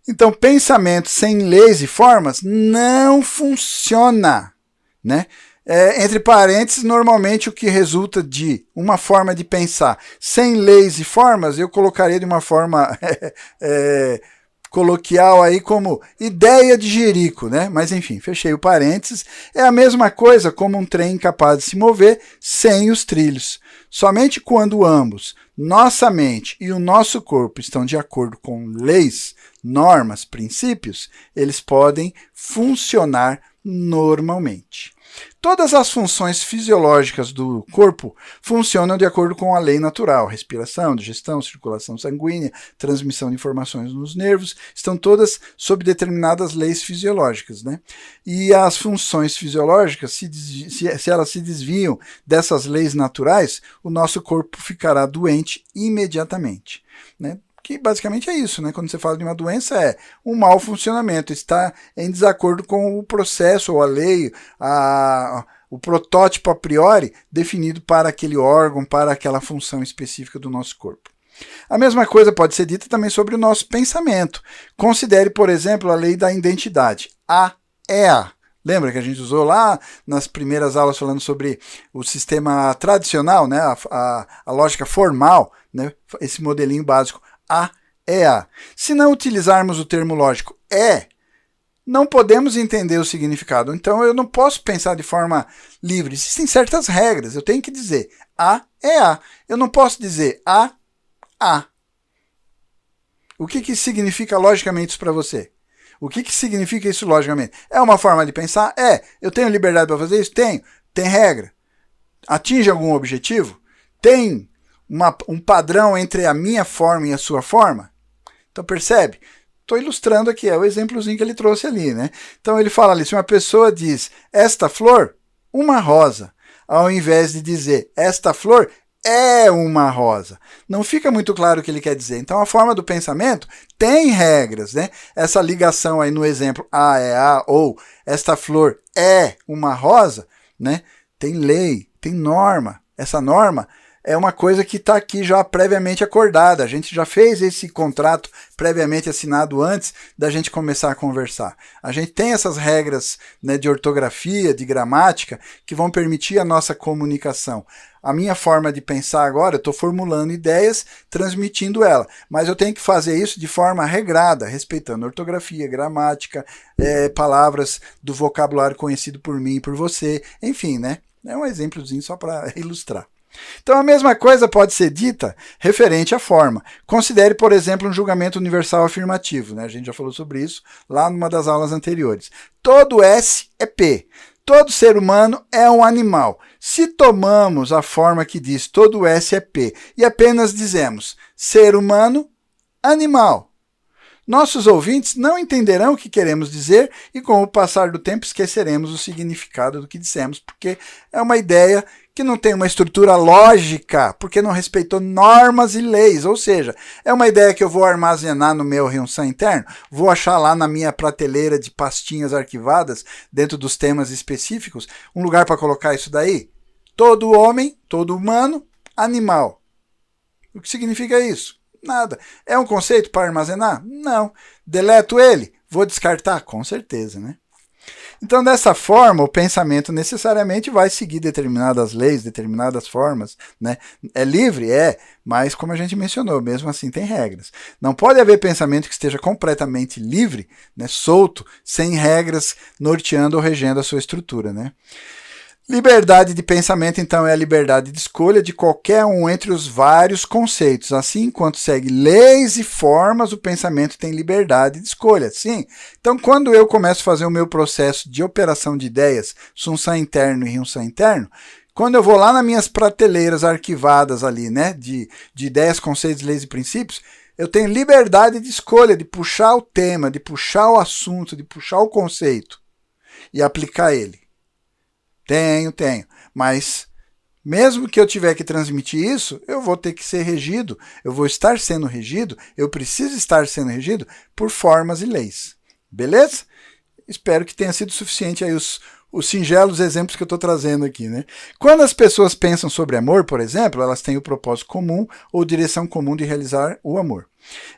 Então, pensamento sem leis e formas não funciona, né? Entre parênteses, normalmente o que resulta de uma forma de pensar sem leis e formas, eu colocaria de uma forma coloquial aí como ideia de Jerico, né? Mas enfim, fechei o parênteses. É a mesma coisa como um trem incapaz de se mover sem os trilhos. Somente quando ambos, nossa mente e o nosso corpo, estão de acordo com leis, normas, princípios, eles podem funcionar normalmente. Todas as funções fisiológicas do corpo funcionam de acordo com a lei natural. Respiração, digestão, circulação sanguínea, transmissão de informações nos nervos, estão todas sob determinadas leis fisiológicas, né? E as funções fisiológicas, se elas se desviam dessas leis naturais, o nosso corpo ficará doente imediatamente, né? Que basicamente é isso, né? Quando você fala de uma doença, é um mau funcionamento, está em desacordo com o processo ou a lei, o protótipo a priori definido para aquele órgão, para aquela função específica do nosso corpo. A mesma coisa pode ser dita também sobre o nosso pensamento. Considere, por exemplo, a lei da identidade. A é A. Lembra que a gente usou lá nas primeiras aulas falando sobre o sistema tradicional, né? a lógica formal, né? Esse modelinho básico. A é A. Se não utilizarmos o termo lógico não podemos entender o significado. Então eu não posso pensar de forma livre. Existem certas regras. Eu tenho que dizer A é A. Eu não posso dizer A. O que significa logicamente isso para você? O que significa isso logicamente? É uma forma de pensar? Eu tenho liberdade para fazer isso? Tenho. Tem regra? Atinge algum objetivo? Tem um padrão entre a minha forma e a sua forma? Então percebe? Estou ilustrando aqui, é o exemplozinho que ele trouxe ali, né? Então ele fala ali, se uma pessoa diz esta flor, uma rosa, ao invés de dizer esta flor é uma rosa. Não fica muito claro o que ele quer dizer. Então a forma do pensamento tem regras, né? Essa ligação aí no exemplo A é A ou esta flor é uma rosa, né? Tem lei, tem norma. Essa norma é uma coisa que está aqui já previamente acordada. A gente já fez esse contrato previamente assinado antes da gente começar a conversar. A gente tem essas regras, né, de ortografia, de gramática, que vão permitir a nossa comunicação. A minha forma de pensar agora, eu estou formulando ideias, transmitindo ela. Mas eu tenho que fazer isso de forma regrada, respeitando ortografia, gramática, palavras do vocabulário conhecido por mim e por você. Enfim, né? É um exemplozinho só para ilustrar. Então a mesma coisa pode ser dita referente à forma. Considere, por exemplo, um julgamento universal afirmativo, né? A gente já falou sobre isso lá numa das aulas anteriores. Todo S é P. Todo ser humano é um animal. Se tomamos a forma que diz todo S é P e apenas dizemos ser humano, animal, nossos ouvintes não entenderão o que queremos dizer e com o passar do tempo esqueceremos o significado do que dissemos, porque é uma ideia que não tem uma estrutura lógica, porque não respeitou normas e leis, ou seja, é uma ideia que eu vou armazenar no meu Ryunsan interno, vou achar lá na minha prateleira de pastinhas arquivadas, dentro dos temas específicos, um lugar para colocar isso daí. Todo homem, todo humano, animal. O que significa isso? Nada. É um conceito para armazenar? Não. Deleto ele? Vou descartar? Com certeza, né? Então, dessa forma, o pensamento necessariamente vai seguir determinadas leis, determinadas formas, né? É livre? Mas como a gente mencionou, mesmo assim tem regras. Não pode haver pensamento que esteja completamente livre, né? Solto, sem regras norteando ou regendo a sua estrutura, né? Liberdade de pensamento, então, é a liberdade de escolha de qualquer um entre os vários conceitos. Assim, enquanto segue leis e formas, o pensamento tem liberdade de escolha. Sim. Então, quando eu começo a fazer o meu processo de operação de ideias, Sunsan interno e Ryunsan interno, quando eu vou lá nas minhas prateleiras arquivadas ali, né, de ideias, conceitos, leis e princípios, eu tenho liberdade de escolha, de puxar o tema, de puxar o assunto, de puxar o conceito e aplicar ele. Tenho. Mas mesmo que eu tiver que transmitir isso, eu vou ter que ser regido, eu vou estar sendo regido, eu preciso estar sendo regido por formas e leis. Beleza? Espero que tenha sido suficiente aí os singelos exemplos que eu estou trazendo aqui, né? Quando as pessoas pensam sobre amor, por exemplo, elas têm o propósito comum ou direção comum de realizar o amor.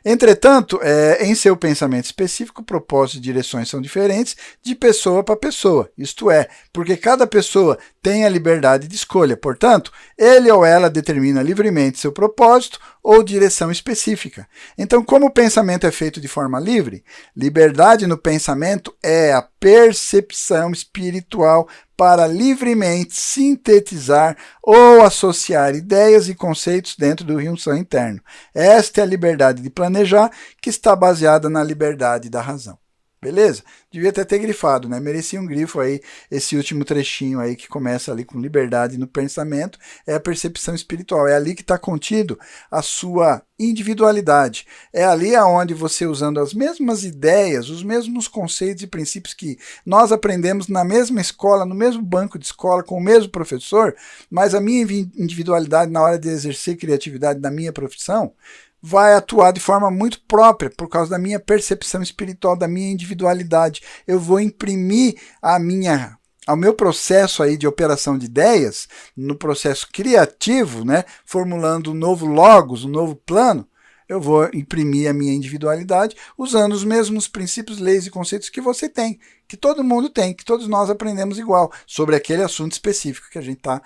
Entretanto, em seu pensamento específico, propósitos e direções são diferentes de pessoa para pessoa, isto é, porque cada pessoa tem a liberdade de escolha, portanto, ele ou ela determina livremente seu propósito ou direção específica. Então, como o pensamento é feito de forma livre, liberdade no pensamento é a percepção espiritual para livremente sintetizar ou associar ideias e conceitos dentro do Hyun-San interno. Esta é a liberdade de planejar, que está baseada na liberdade da razão. Beleza? Devia até ter grifado, né? Merecia um grifo aí, esse último trechinho aí que começa ali com liberdade no pensamento, é a percepção espiritual, é ali que está contido a sua individualidade. É ali aonde você, usando as mesmas ideias, os mesmos conceitos e princípios que nós aprendemos na mesma escola, no mesmo banco de escola, com o mesmo professor, mas a minha individualidade na hora de exercer criatividade na minha profissão, vai atuar de forma muito própria, por causa da minha percepção espiritual, da minha individualidade. Eu vou imprimir ao meu processo aí de operação de ideias, no processo criativo, né, formulando um novo logos, um novo plano, eu vou imprimir a minha individualidade usando os mesmos princípios, leis e conceitos que você tem, que todo mundo tem, que todos nós aprendemos igual, sobre aquele assunto específico que a gente está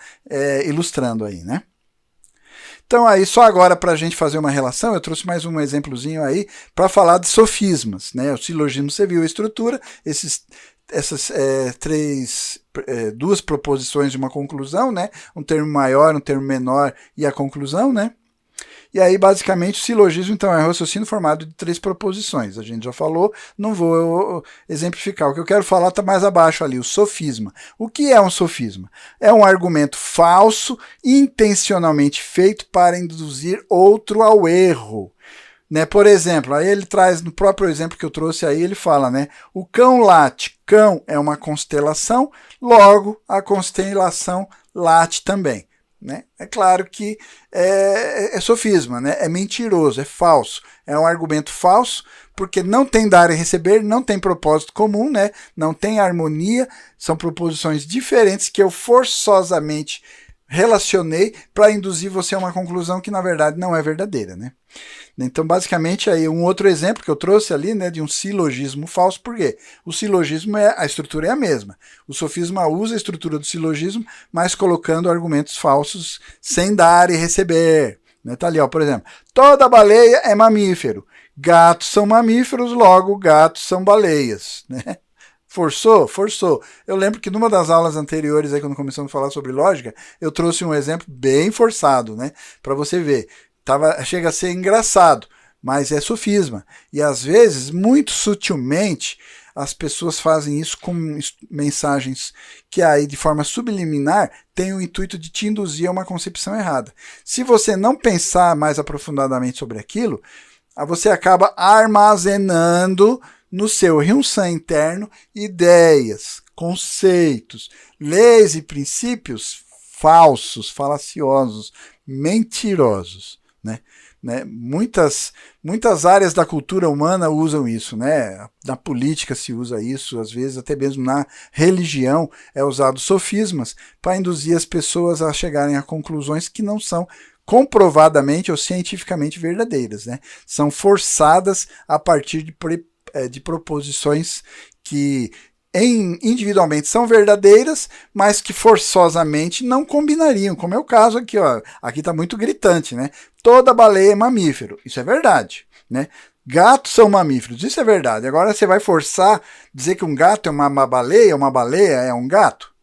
ilustrando aí, né? Então aí, só agora para a gente fazer uma relação, eu trouxe mais um exemplozinho aí para falar de sofismas, né? O silogismo, você viu a estrutura, essas duas proposições de uma conclusão, né? Um termo maior, um termo menor e a conclusão, né? E aí, basicamente, o silogismo, então, é um raciocínio formado de 3 proposições. A gente já falou, não vou exemplificar. O que eu quero falar está mais abaixo ali, o sofisma. O que é um sofisma? É um argumento falso, intencionalmente feito para induzir outro ao erro. Né? Por exemplo, aí ele traz, no próprio exemplo que eu trouxe aí, ele fala, né? O cão late. Cão é uma constelação, logo a constelação late também. Né? É claro que é sofisma, né? É mentiroso, é falso, é um argumento falso, porque não tem dar e receber, não tem propósito comum, né? Não tem harmonia, são proposições diferentes que eu forçosamente relacionei para induzir você a uma conclusão que na verdade não é verdadeira, né? Então, basicamente, aí um outro exemplo que eu trouxe ali, né, de um silogismo falso, por quê? O silogismo, a estrutura é a mesma. O sofisma usa a estrutura do silogismo, mas colocando argumentos falsos sem dar e receber. Né? Tá ali, ó, por exemplo, toda baleia é mamífero. Gatos são mamíferos, logo gatos são baleias. Né? Forçou? Forçou. Eu lembro que numa das aulas anteriores, aí, quando começamos a falar sobre lógica, eu trouxe um exemplo bem forçado, né, para você ver. Chega a ser engraçado, mas é sofisma. E às vezes, muito sutilmente, as pessoas fazem isso com mensagens que aí, de forma subliminar, tem o intuito de te induzir a uma concepção errada. Se você não pensar mais aprofundadamente sobre aquilo, você acaba armazenando no seu Hyun-San interno ideias, conceitos, leis e princípios falsos, falaciosos, mentirosos. Muitas áreas da cultura humana usam isso, né? Na política se usa isso, às vezes até mesmo na religião é usado sofismas para induzir as pessoas a chegarem a conclusões que não são comprovadamente ou cientificamente verdadeiras, né? São forçadas a partir de proposições que individualmente são verdadeiras, mas que forçosamente não combinariam, como é o caso aqui, ó. Aqui está muito gritante, né? Toda baleia é mamífero, isso é verdade, né? Gatos são mamíferos, isso é verdade. Agora você vai forçar dizer que um gato é uma baleia é um gato,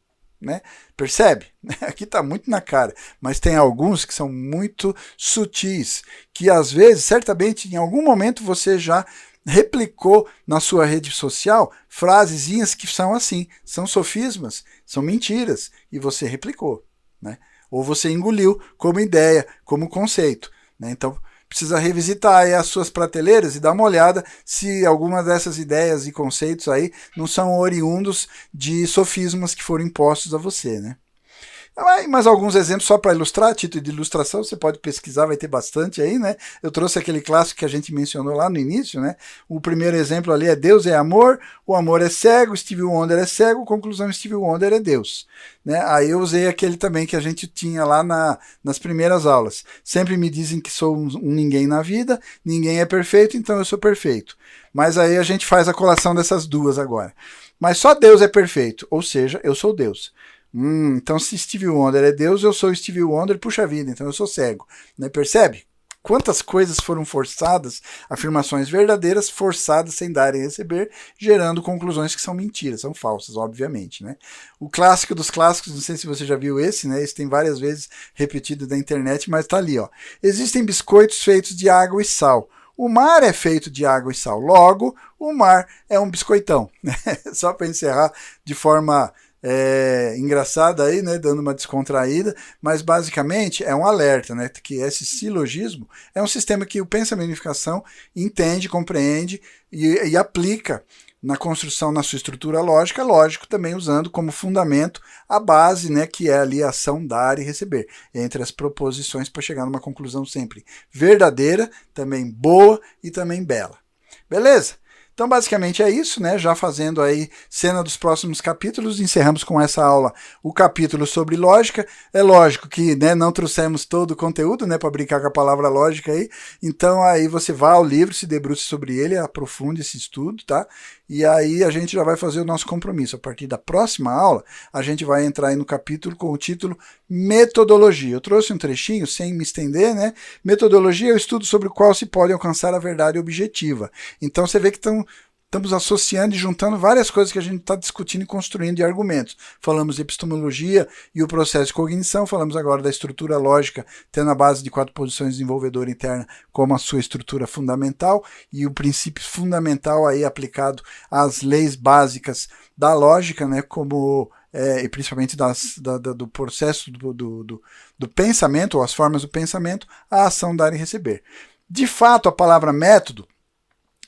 né? Percebe? Aqui está muito na cara, mas tem alguns que são muito sutis, que às vezes, certamente, em algum momento você já replicou na sua rede social frasezinhas que são assim, são sofismas, são mentiras, e você replicou, né? Ou você engoliu como ideia, como conceito, né? Então, precisa revisitar aí as suas prateleiras e dar uma olhada se alguma dessas ideias e conceitos aí não são oriundos de sofismas que foram impostos a você, né? Mais alguns exemplos só para ilustrar, título de ilustração, você pode pesquisar, vai ter bastante aí, né? Eu trouxe aquele clássico que a gente mencionou lá no início, né? O primeiro exemplo ali é Deus é amor, o amor é cego, Stevie Wonder é cego, conclusão, Stevie Wonder é Deus. Né? Aí eu usei aquele também que a gente tinha lá nas primeiras aulas. Sempre me dizem que sou um ninguém na vida, ninguém é perfeito, então eu sou perfeito. Mas aí a gente faz a colação dessas duas agora. Mas só Deus é perfeito, ou seja, eu sou Deus. Então se Stevie Wonder é Deus, eu sou Stevie Wonder, puxa vida, então eu sou cego. Né? Percebe? Quantas coisas foram forçadas, afirmações verdadeiras forçadas sem dar e receber, gerando conclusões que são mentiras, são falsas, obviamente. Né? O clássico dos clássicos, não sei se você já viu esse, né? Esse tem várias vezes repetido na internet, mas tá ali. Ó. Existem biscoitos feitos de água e sal. O mar é feito de água e sal, logo o mar é um biscoitão. Só para encerrar de forma engraçada aí, né, dando uma descontraída, mas basicamente é um alerta, né, que esse silogismo é um sistema que o pensamento de unificação entende, compreende e aplica na construção, na sua estrutura lógica, lógico, também usando como fundamento a base, né, que é ali a ação dar e receber, entre as proposições para chegar numa conclusão sempre verdadeira, também boa e também bela. Beleza? Então, basicamente é isso, né? Já fazendo aí cena dos próximos capítulos, encerramos com essa aula o capítulo sobre lógica. É lógico que, né, não trouxemos todo o conteúdo, né, para brincar com a palavra lógica aí. Então, aí você vá ao livro, se debruce sobre ele, aprofunde esse estudo, tá? E aí a gente já vai fazer o nosso compromisso. A partir da próxima aula, a gente vai entrar aí no capítulo com o título Metodologia. Eu trouxe um trechinho, sem me estender, né? Metodologia é o estudo sobre o qual se pode alcançar a verdade objetiva. Então você vê que estamos associando e juntando várias coisas que a gente está discutindo e construindo de argumentos. Falamos de epistemologia e o processo de cognição, falamos agora da estrutura lógica, tendo a base de 4 posições desenvolvedora interna como a sua estrutura fundamental e o princípio fundamental aí aplicado às leis básicas da lógica, né, como e principalmente do processo do pensamento, ou as formas do pensamento, a ação dar e receber. De fato, a palavra método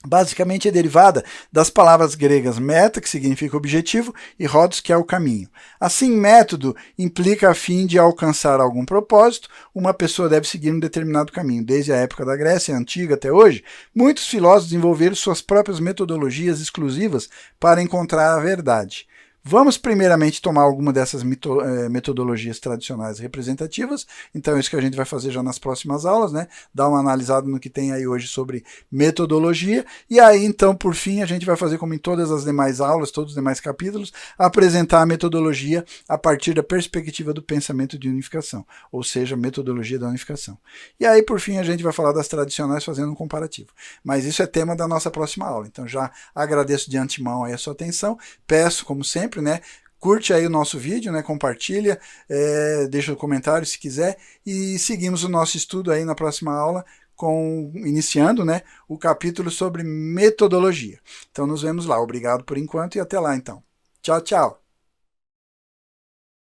basicamente é derivada das palavras gregas meta, que significa objetivo, e rhodos, que é o caminho. Assim, método implica a fim de alcançar algum propósito, uma pessoa deve seguir um determinado caminho. Desde a época da Grécia Antiga até hoje, muitos filósofos desenvolveram suas próprias metodologias exclusivas para encontrar a verdade. Vamos primeiramente tomar alguma dessas metodologias tradicionais representativas, então é isso que a gente vai fazer já nas próximas aulas, né? Dar uma analisada no que tem aí hoje sobre metodologia, e aí então por fim a gente vai fazer como em todas as demais aulas, todos os demais capítulos, apresentar a metodologia a partir da perspectiva do pensamento de unificação, ou seja, metodologia da unificação. E aí por fim a gente vai falar das tradicionais fazendo um comparativo, mas isso é tema da nossa próxima aula, então já agradeço de antemão aí a sua atenção, peço como sempre, né? Curte aí o nosso vídeo, né? Compartilha, deixa um comentário se quiser e seguimos o nosso estudo aí na próxima aula iniciando, né, o capítulo sobre metodologia. Então nos vemos lá. Obrigado por enquanto e até lá então. Tchau, tchau.